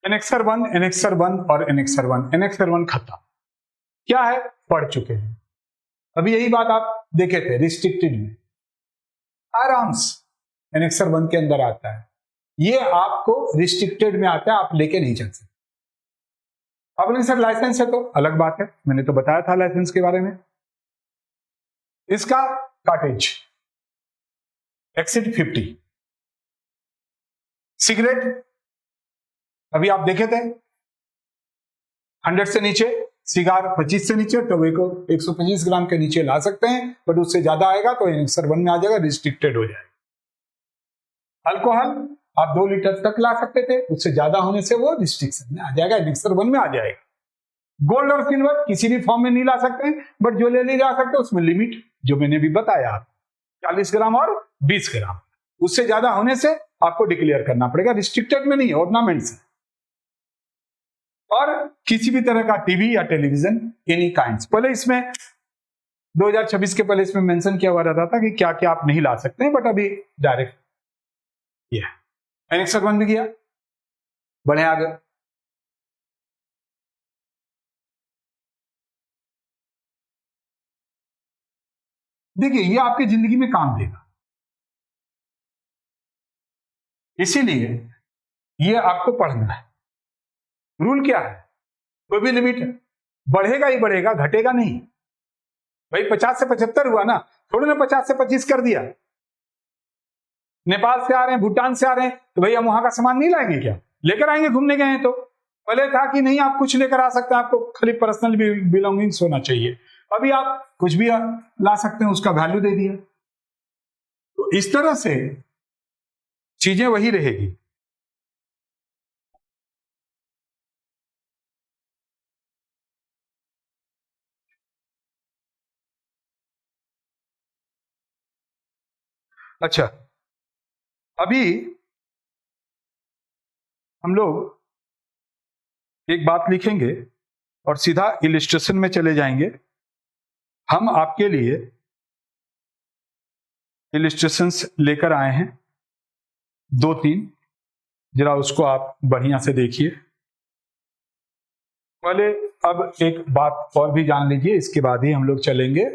एनेक्सर 1, एनेक्सर 1 और एनेक्सर 1। एनेक्सर 1 खत्म, क्या है, पढ़ चुके हैं। अभी यही बात आप देखे थे रिस्ट्रिक्टेड में, आराम से एनेक्सर 1 के अंदर आता है। ये आपको रिस्ट्रिक्टेड में आता है, आप लेके नहीं चल सकते। अब नहीं सर लाइसेंस है तो अलग बात है, मैंने तो बताया था लाइसेंस के बारे में। इसका काटेज एक्सिड 50, सिगरेट अभी आप देखे थे 100 से नीचे, सिगार 25 से नीचे, टोबैको 125 ग्राम के नीचे ला सकते हैं, बट उससे ज्यादा आएगा तो एनेक्सर 1 में आ जाएगा, रिस्ट्रिक्टेड हो जाएगा। अल्कोहल आप 2 लीटर तक ला सकते थे, उससे ज्यादा होने से वो रिस्ट्रिक्शन में आ जाएगा, एनेक्सर 1 में आ जाएगा। गोल्ड और सिल्वर किसी भी फॉर्म में नहीं ला सकते, बट जो ले जा सकते उसमें लिमिट जो मैंने भी बताया, 40 ग्राम और 20 ग्राम, उससे ज्यादा होने से आपको डिक्लेयर करना पड़ेगा, रिस्ट्रिक्टेड में नहीं, ऑर्नामेंट्स है। और किसी भी तरह का टीवी या टेलीविजन एनी काइंड्स, पहले इसमें 2026 के पहले इसमें मेंशन किया हुआ रहता था कि क्या क्या आप नहीं ला सकते हैं, बट अभी डायरेक्ट ये एनेक्सर 1 भी किया। बढ़े आगे, देखिए ये आपकी जिंदगी में काम देगा, इसीलिए ये आपको पढ़ना है। रूल क्या है, कोई भी लिमिट है, बढ़ेगा ही बढ़ेगा, घटेगा नहीं। भाई 50 से 75 हुआ ना, थोड़े ना 50 से 25 कर दिया। नेपाल से आ रहे हैं, भूटान से आ रहे हैं, तो भाई हम वहां का सामान नहीं लाएंगे क्या, लेकर आएंगे, घूमने गए हैं तो। पहले था कि नहीं आप कुछ लेकर आ सकते हैं, आपको खाली पर्सनल बिलोंगिंग्स होना चाहिए, अभी आप कुछ भी ला सकते हैं, उसका वैल्यू दे दिया। तो इस तरह से चीजें वही रहेगी। अच्छा, अभी हम लोग एक बात लिखेंगे और सीधा इलिस्ट्रेशन में चले जाएंगे। हम आपके लिए इलिस्ट्रेशंस लेकर आए हैं 2-3, जरा उसको आप बढ़िया से देखिए। पहले अब एक बात और भी जान लीजिए, इसके बाद ही हम लोग चलेंगे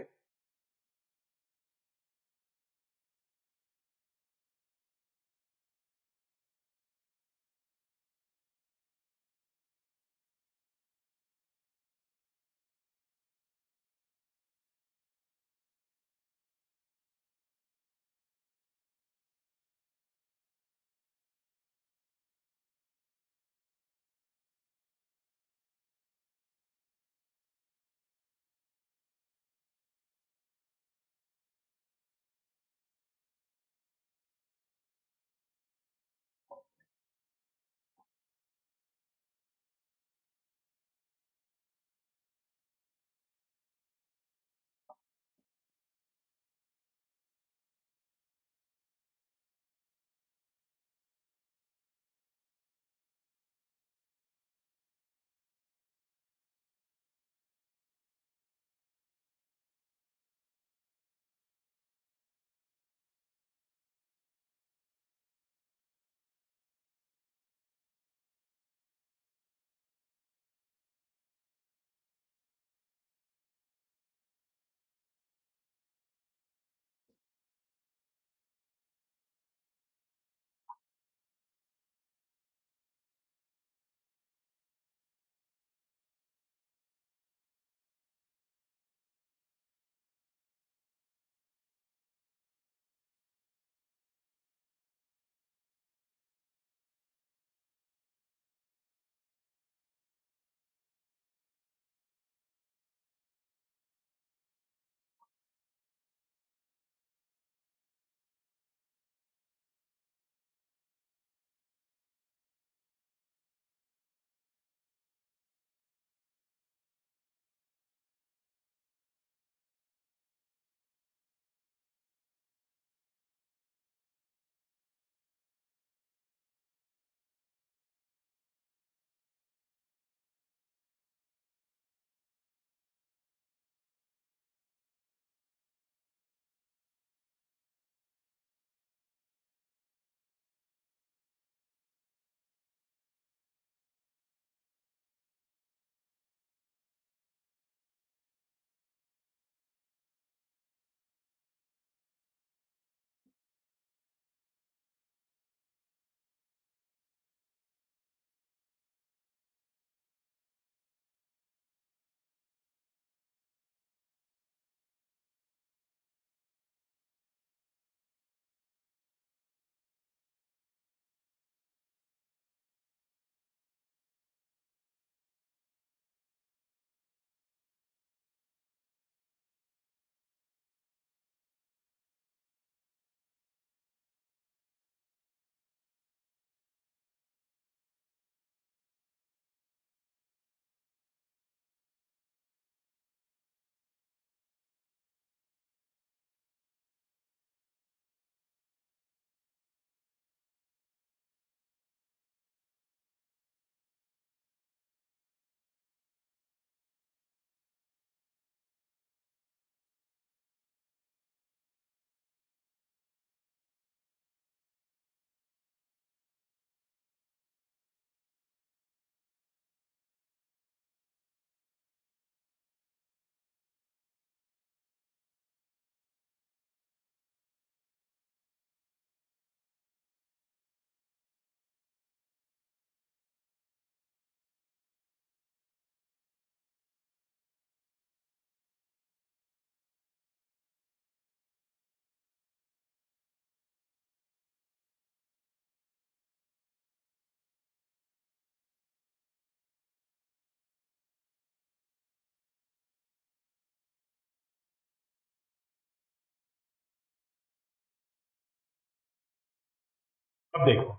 अब देखो,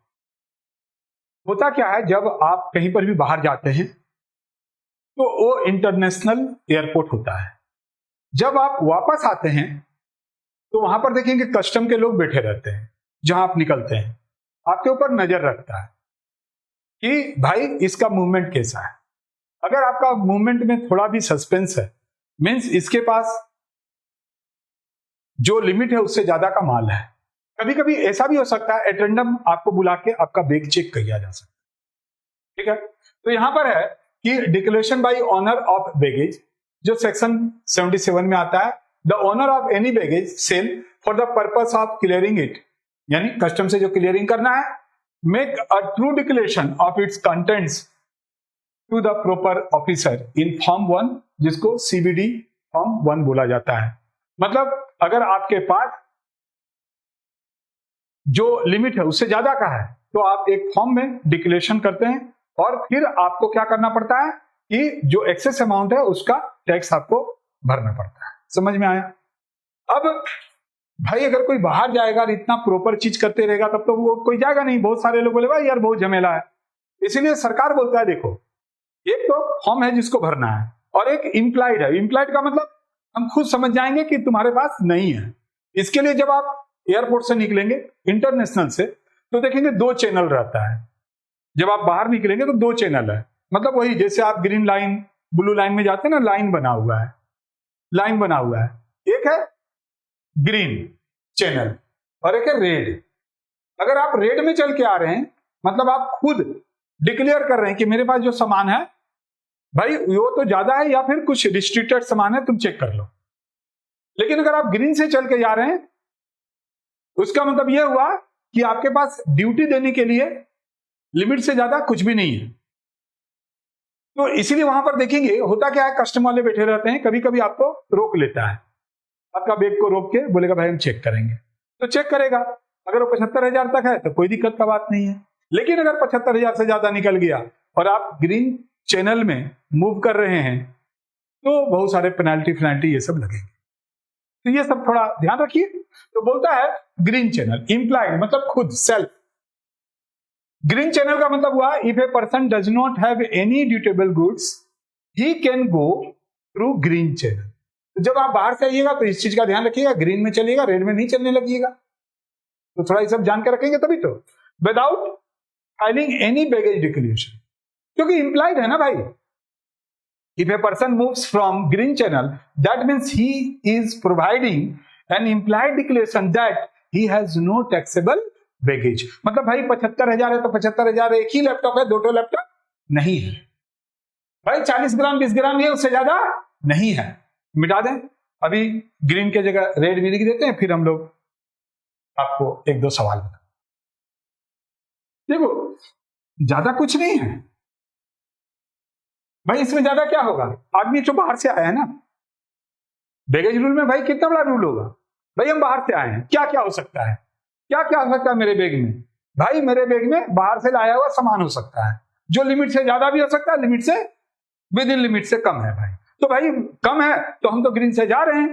होता क्या है, जब आप कहीं पर भी बाहर जाते हैं तो वो इंटरनेशनल एयरपोर्ट होता है। जब आप वापस आते हैं तो वहां पर देखेंगे कस्टम के लोग बैठे रहते हैं, जहां आप निकलते हैं आपके ऊपर नजर रखता है कि भाई इसका मूवमेंट कैसा है। अगर आपका मूवमेंट में थोड़ा भी सस्पेंस है, मीन्स इसके पास जो लिमिट है उससे ज्यादा का माल है। कभी कभी ऐसा भी हो सकता है एट रैंडम आपको बुला के आपका बैग चेक किया जा सकता है, ठीक है। तो यहां पर है कि declaration by owner of baggage, जो सेक्शन 77 में आता है, the owner of any baggage shall for the purpose of clearing it, यानी कस्टम से जो क्लियरिंग करना है, make a true declaration of its contents to the proper officer in form 1, जिसको सीबीडी फॉर्म 1 बोला जाता है। मतलब अगर आपके पास जो लिमिट है उससे ज्यादा का है तो आप एक फॉर्म में डिक्लेरेशन करते हैं और फिर आपको क्या करना पड़ता है कि जो एक्सेस अमाउंट है उसका टैक्स आपको भरना पड़ता है। समझ में आया? अब भाई अगर कोई बाहर जाएगा और इतना प्रॉपर चीज करते रहेगा तब तो वो कोई जाएगा नहीं। बहुत सारे लोग बोले भाई यार बहुत झमेला है, इसीलिए सरकार बोलता है देखो, एक तो फॉर्म है जिसको भरना है और एक इम्प्लाइड है। इम्प्लाइड का मतलब हम खुद समझ जाएंगे कि तुम्हारे पास नहीं है। इसके लिए जब आप एयरपोर्ट से निकलेंगे इंटरनेशनल से तो देखेंगे 2 चैनल रहता है। जब आप बाहर निकलेंगे तो 2 चैनल है, मतलब वही जैसे आप ग्रीन लाइन ब्लू लाइन में जाते हैं ना, लाइन बना हुआ है, लाइन बना हुआ है। एक है ग्रीन चैनल और एक है रेड। अगर आप रेड में चल के आ रहे हैं मतलब आप खुद डिक्लेयर कर रहे हैं कि मेरे पास जो सामान है भाई वो तो ज्यादा है या फिर कुछ रिस्ट्रिक्टेड सामान है, तुम चेक कर लो। लेकिन अगर आप ग्रीन से चल के जा रहे हैं उसका मतलब यह हुआ कि आपके पास ड्यूटी देने के लिए लिमिट से ज्यादा कुछ भी नहीं है। तो इसीलिए वहां पर देखेंगे होता क्या है, कस्टम वाले बैठे रहते हैं, कभी कभी आपको रोक लेता है, आपका बैग को रोक के बोलेगा भाई हम चेक करेंगे, तो चेक करेगा। अगर वो 75,000 तक है तो कोई दिक्कत का बात नहीं है। लेकिन अगर 75,000 से ज्यादा निकल गया और आप ग्रीन चैनल में मूव कर रहे हैं तो बहुत सारे पेनाल्टी ये सब लगेंगे। तो ये सब थोड़ा ध्यान रखिए। तो बोलता है ग्रीन चैनल, इंप्लाइड मतलब खुद, सेल्फ। ग्रीन चैनल का मतलब हुआ if a person does not have any dutiable goods he can go through green channel. तो जब आप बाहर से आइएगा तो इस चीज का ध्यान रखिएगा, ग्रीन में चलिएगा, रेड में नहीं चलने लगिएगा। तो थोड़ा ये सब जान के रखेंगे तभी तो। Without filing any baggage declaration, क्योंकि इंप्लाइड है ना भाई। If a person moves from green channel, that means he is providing an implied declaration that he has no taxable baggage। मतलब भाई 75,000 है तो 75,000 एक ही लैपटॉप है, 2 लैपटॉप नहीं है भाई। 40 ग्राम 20 ग्राम ये उससे ज्यादा नहीं है, मिटा दें। अभी ग्रीन के जगह रेड भी लिख देते हैं, फिर हम लोग आपको 1-2 सवाल बता। देखो ज्यादा कुछ नहीं है भाई, इसमें ज्यादा क्या होगा। आदमी जो बाहर से आया है ना, बैगेज रूल में भाई कितना बड़ा रूल होगा। भाई हम बाहर से आए हैं, क्या क्या हो सकता है, क्या क्या हो सकता है मेरे बैग में। भाई मेरे बैग में बाहर से लाया हुआ सामान हो सकता है जो लिमिट से ज्यादा भी हो सकता है, लिमिट से विद इन लिमिट से कम है भाई। तो भाई कम है तो हम तो ग्रीन से जा रहे हैं,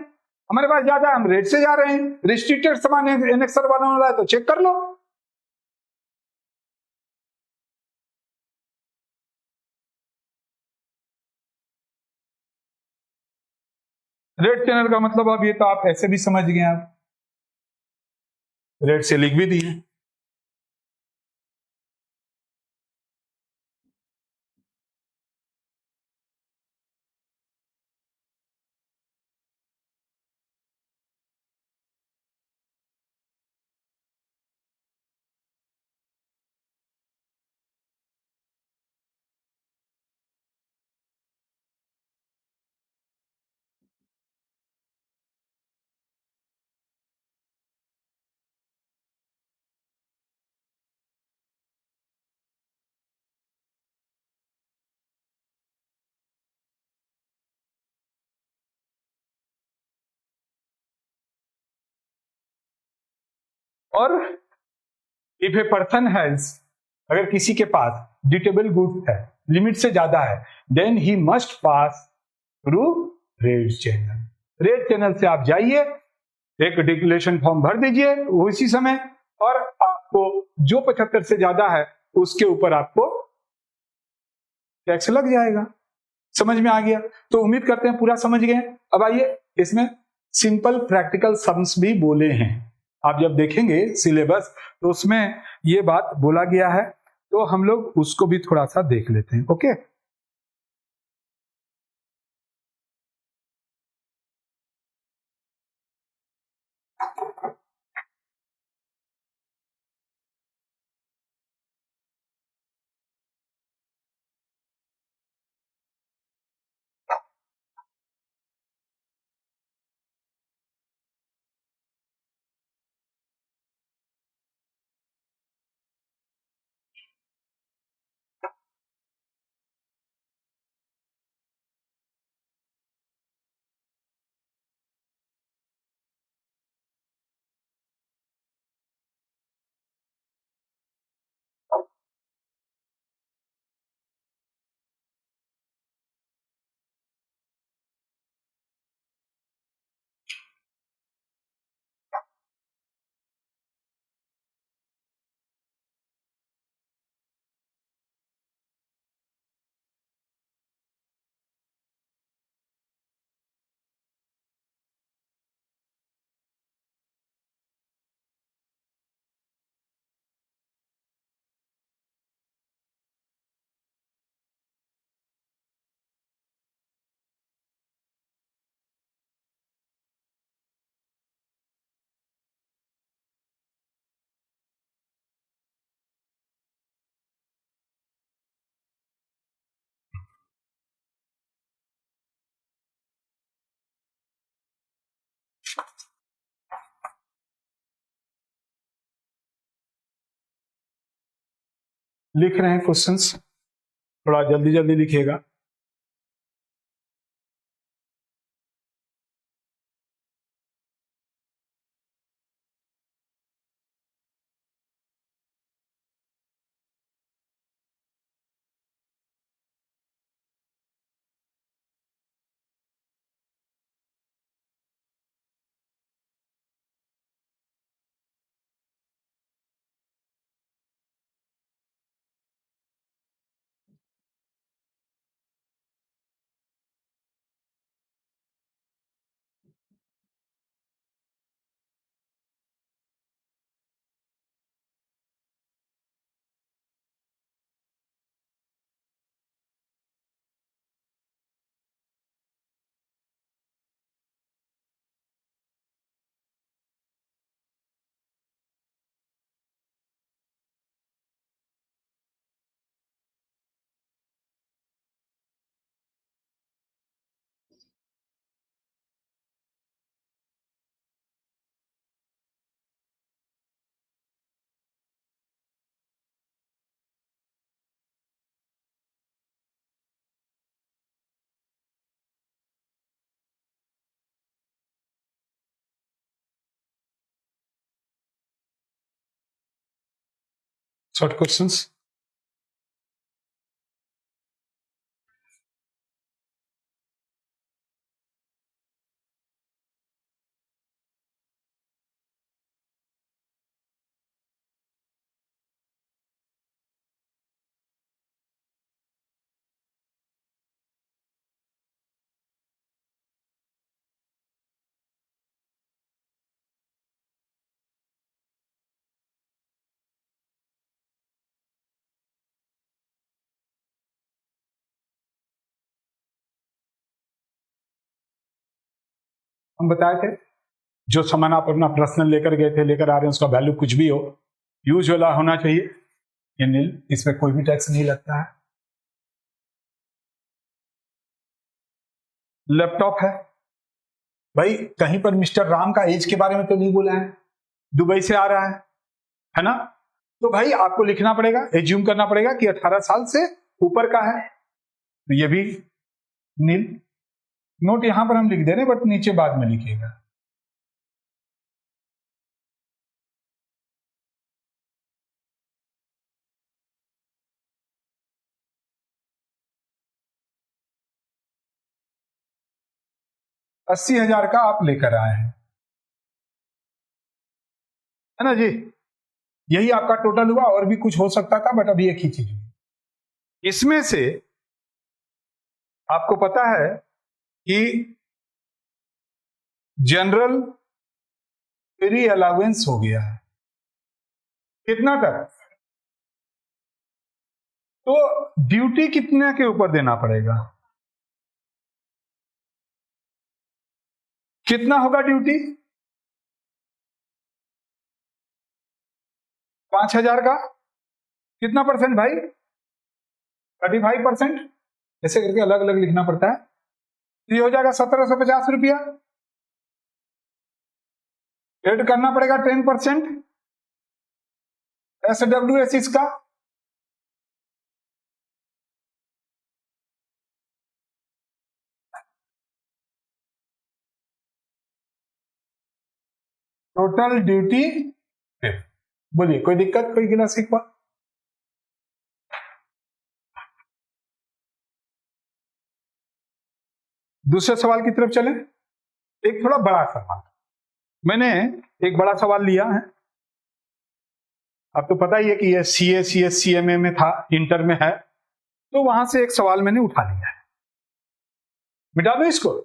हमारे पास ज्यादा है हम रेड से जा रहे हैं। रिस्ट्रिक्टेड सामान एनेक्सर वाला हो रहा है तो चेक कर लो। रेड चैनल का मतलब अब ये तो आप ऐसे भी समझ गए, आप रेड से लिख भी दिए। और इफ ए पर्सन हैज, अगर किसी के पास ड्यूटेबल गुड्स है, लिमिट से ज्यादा है, then he must pass through red channel. Red channel से आप जाइए, एक डिक्लेरेशन फॉर्म भर दीजिए उसी समय और आपको जो 75 से ज्यादा है उसके ऊपर आपको टैक्स लग जाएगा। समझ में आ गया? तो उम्मीद करते हैं पूरा समझ गए। अब आइए, इसमें सिंपल प्रैक्टिकल सम्स भी बोले हैं। आप जब देखेंगे सिलेबस तो उसमें ये बात बोला गया है, तो हम लोग उसको भी थोड़ा सा देख लेते हैं। ओके, लिख रहे हैं क्वेश्चंस, थोड़ा जल्दी जल्दी लिखिएगा। Short questions. हम बताए थे जो सामान आप अपना पर्सनल लेकर गए थे, लेकर आ रहे हैं, उसका वैल्यू कुछ भी हो, यूज वाला होना चाहिए। ये नील, इसमें कोई भी टैक्स नहीं लगता है। लैपटॉप है भाई, कहीं पर मिस्टर राम का एज के बारे में तो नहीं बोला है, दुबई से आ रहा है ना? तो भाई आपको लिखना पड़ेगा, एज्यूम करना पड़ेगा कि 18 साल से ऊपर का है, तो ये भी नील। नोट यहां पर हम लिख दे रहे हैं, बट नीचे बाद में लिखिएगा। अस्सी हजार का आप लेकर आए हैं, है ना जी? यही आपका टोटल हुआ, और भी कुछ हो सकता था, बट अभी एक ही चीज हुई। इसमें से आपको पता है कि जनरल फ्री अलाउंस हो गया है, कितना तक? तो ड्यूटी कितने के ऊपर देना पड़ेगा? कितना होगा ड्यूटी? 5,000 का कितना परसेंट भाई? 35%। ऐसे करके अलग अलग लिखना पड़ता है। तो ये हो जाएगा 1750 रुपया। एड करना पड़ेगा 10% SWS इसका। Total duty. बोलिए, कोई दिक्कत, कोई गिला शिकवा? दूसरे सवाल की तरफ चलें। एक थोड़ा बड़ा सवाल, मैंने एक बड़ा सवाल लिया है। अब तो पता ही है कि ये CA CS CMA में था, इंटर में है, तो वहां से एक सवाल मैंने उठा लिया है। मिटा दो इसको।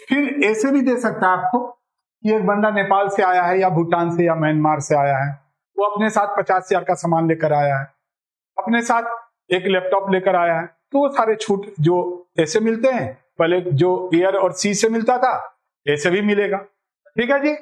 फिर ऐसे भी दे सकता है आपको कि एक बंदा नेपाल से आया है, या भूटान से, या म्यांमार से आया है, वो अपने साथ 50,000 का सामान लेकर आया है, अपने साथ एक लैपटॉप लेकर आया है, तो वो सारे छूट जो ऐसे मिलते हैं, पहले जो एयर और सी से मिलता था, ऐसे भी मिलेगा। ठीक है जी।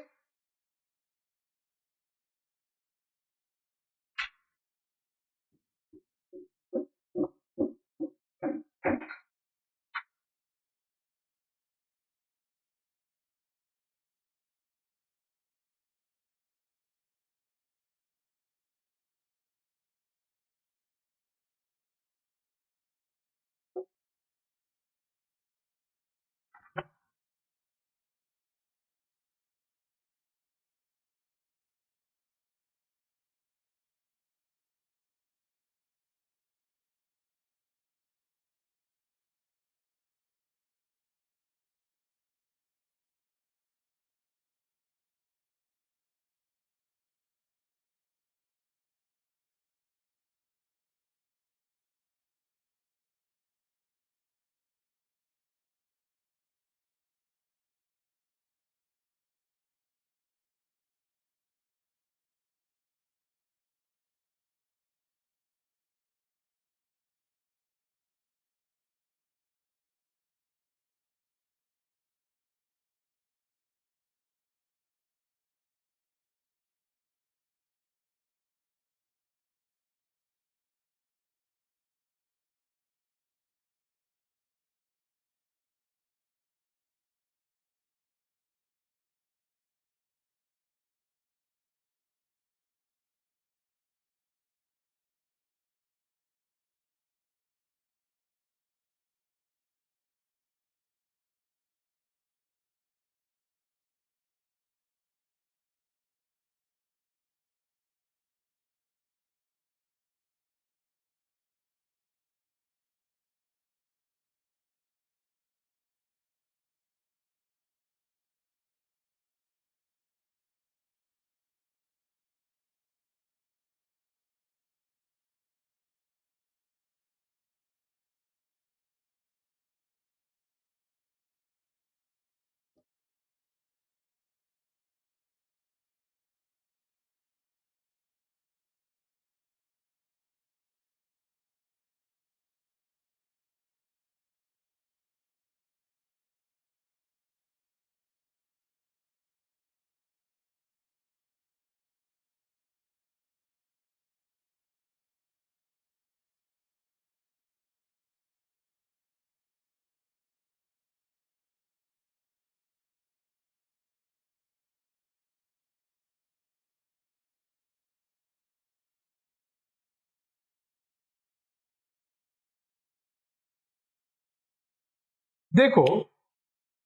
देखो,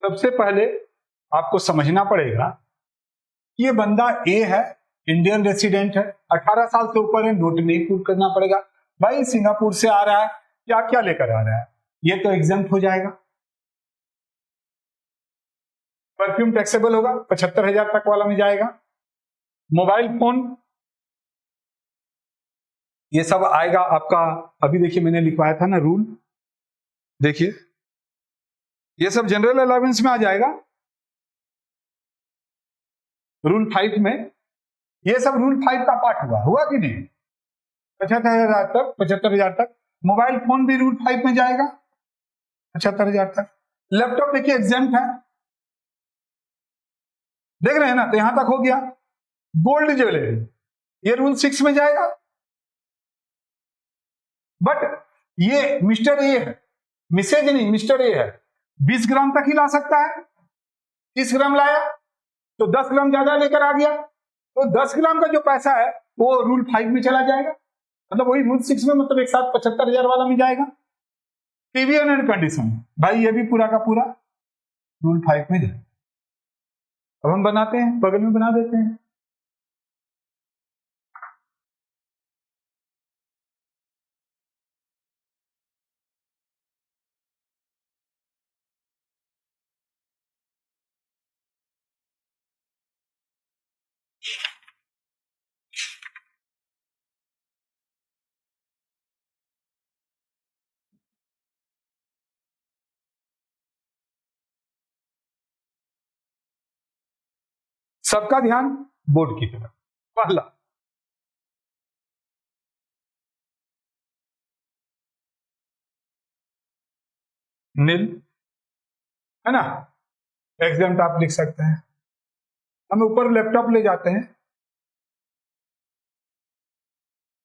सबसे पहले आपको समझना पड़ेगा कि ये बंदा ए है, इंडियन रेसिडेंट है, 18 साल से ऊपर है, नोट नहीं प्रूव करना पड़ेगा। भाई सिंगापुर से आ रहा है, क्या क्या लेकर आ रहा है, ये तो एग्जम्प्ट हो जाएगा। परफ्यूम टैक्सेबल होगा, 75,000 तक वाला में जाएगा। मोबाइल फोन, ये सब आएगा आपका। अभी देखिए मैंने लिखवाया था ना रूल, देखिए ये सब जनरल अलाउंस में आ जाएगा। रूल 5 में ये सब रूल 5 का पार्ट हुआ कि नहीं? 75,000 तक। मोबाइल फोन भी रूल 5 में जाएगा 75,000 तक। लैपटॉप देखिए एग्जेम्प्ट है, देख रहे हैं ना, तो यहां तक हो गया। गोल्ड ज्वेलरी ये रूल 6 में जाएगा। बट ये मिस्टर ए है, मिसेज नहीं, मिस्टर ए है, 20 ग्राम तक ही ला सकता है। 30 ग्राम लाया तो 10 ग्राम ज्यादा लेकर आ गया, तो 10 ग्राम का जो पैसा है वो रूल 5 में चला जाएगा, मतलब वही रूल 6 में, मतलब एक साथ 75,000 वाला में जाएगा। टीवीएन एंड कंडीशन, भाई ये भी पूरा का पूरा रूल 5 में जाएगा। अब हम बनाते हैं, बगल में बना देते हैं। सबका ध्यान बोर्ड की तरफ। पहला, नील है ना, एग्जाम्प्ट आप लिख सकते हैं। हम ऊपर लैपटॉप ले जाते हैं,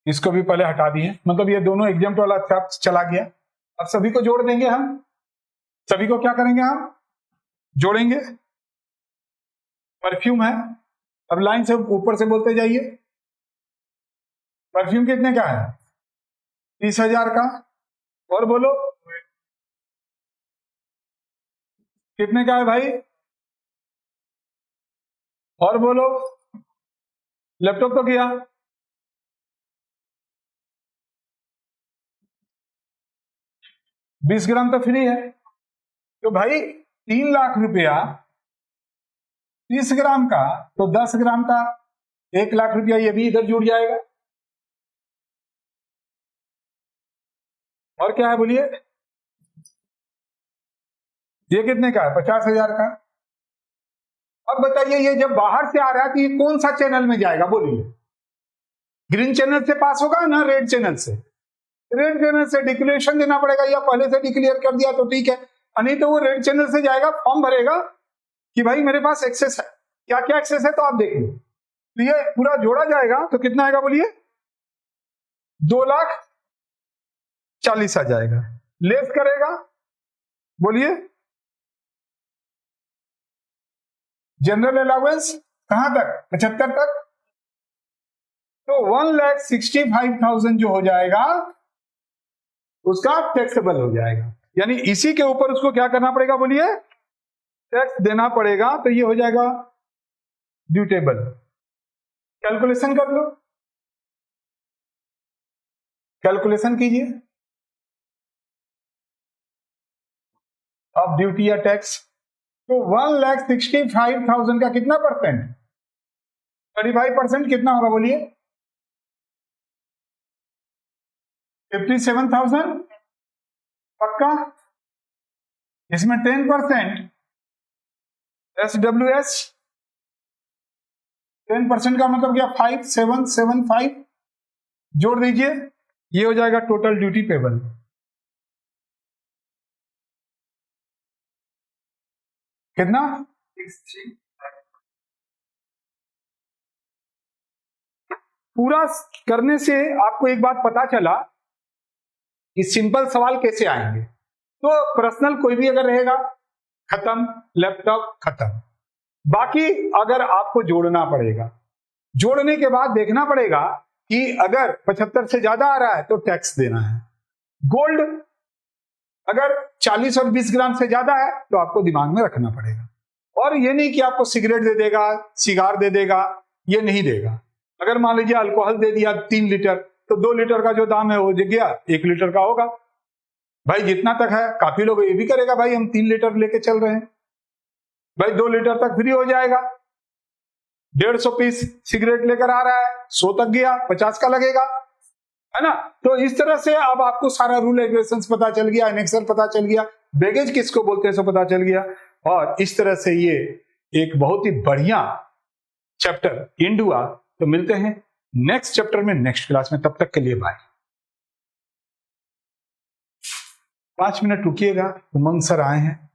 इसको भी पहले हटा दिए, मतलब ये दोनों एग्जाम्प्ट वाला चला गया। अब सभी को जोड़ देंगे हम, सभी को क्या करेंगे हम, जोड़ेंगे। परफ्यूम है, अब लाइन से ऊपर से बोलते जाइए। परफ्यूम कितने का है? 30,000 का। और बोलो कितने का है भाई? और बोलो, लैपटॉप तो किया। बीस ग्राम तो फ्री है, तो भाई 3 लाख रुपया 30 ग्राम का, तो 10 ग्राम का 1 लाख रुपया ये भी इधर जुड़ जाएगा। और क्या है बोलिए, ये कितने का है? 50,000 का। अब बताइए ये जब बाहर से आ रहा है तो ये कौन सा चैनल में जाएगा बोलिए? ग्रीन चैनल से पास होगा ना रेड चैनल से? रेड चैनल से डिक्लेरेशन देना पड़ेगा, या पहले से डिक्लेयर कर दिया तो ठीक है, नहीं तो वो रेड चैनल से जाएगा, फॉर्म भरेगा कि भाई मेरे पास एक्सेस है। क्या क्या एक्सेस है तो आप देख लो। तो ये पूरा जोड़ा जाएगा तो कितना आएगा बोलिए? 2,40,000 आ जाएगा। लेस करेगा बोलिए, जनरल अलाउंस कहां तक? 75 तक। तो 1,65,000 जो हो जाएगा उसका टैक्सेबल हो जाएगा, यानी इसी के ऊपर उसको क्या करना पड़ेगा बोलिए? टैक्स देना पड़ेगा। तो ये हो जाएगा ड्यूटेबल। कैलकुलेशन कर लो, कैलकुलेशन कीजिए। अब ड्यूटी या टैक्स, तो 1,65,000 का कितना परसेंट? 35% कितना होगा बोलिए? 57,000 पक्का। इसमें 10% SWS, 10% का मतलब क्या? 5,775 जोड़ दीजिए, ये हो जाएगा टोटल ड्यूटी पेबल। कितना? 63। पूरा करने से आपको एक बात पता चला कि सिंपल सवाल कैसे आएंगे। तो पर्सनल कोई भी अगर रहेगा खत्म, लैपटॉप खत्म। बाकी अगर आपको जोड़ना पड़ेगा, जोड़ने के बाद देखना पड़ेगा कि अगर 75 से ज्यादा आ रहा है तो टैक्स देना है। गोल्ड अगर 40 और 20 ग्राम से ज्यादा है तो आपको दिमाग में रखना पड़ेगा। और ये नहीं कि आपको सिगरेट दे देगा, सिगार दे देगा, ये नहीं देगा। अगर मान लीजिए अल्कोहल दे दिया 3 लीटर तो 2 लीटर का जो दाम है वो गया, 1 लीटर का होगा। भाई जितना तक है, काफी लोग ये भी करेगा, भाई हम 3 लीटर लेके चल रहे हैं, भाई 2 लीटर तक फ्री हो जाएगा। 150 पीस सिगरेट लेकर आ रहा है, 100 तक गया, 50 का लगेगा, है ना। तो इस तरह से अब आपको सारा रूल रेगुलेशंस पता चल गया, एनेक्सर पता चल गया, बैगेज किसको बोलते हैं सो पता चल गया। और इस तरह से ये एक बहुत ही बढ़िया चैप्टर एंड हुआ। तो मिलते हैं नेक्स्ट चैप्टर में नेक्स्ट क्लास में, तब तक के लिए बाय। 5 मिनट रुकिएगा, उमंग सर आए हैं।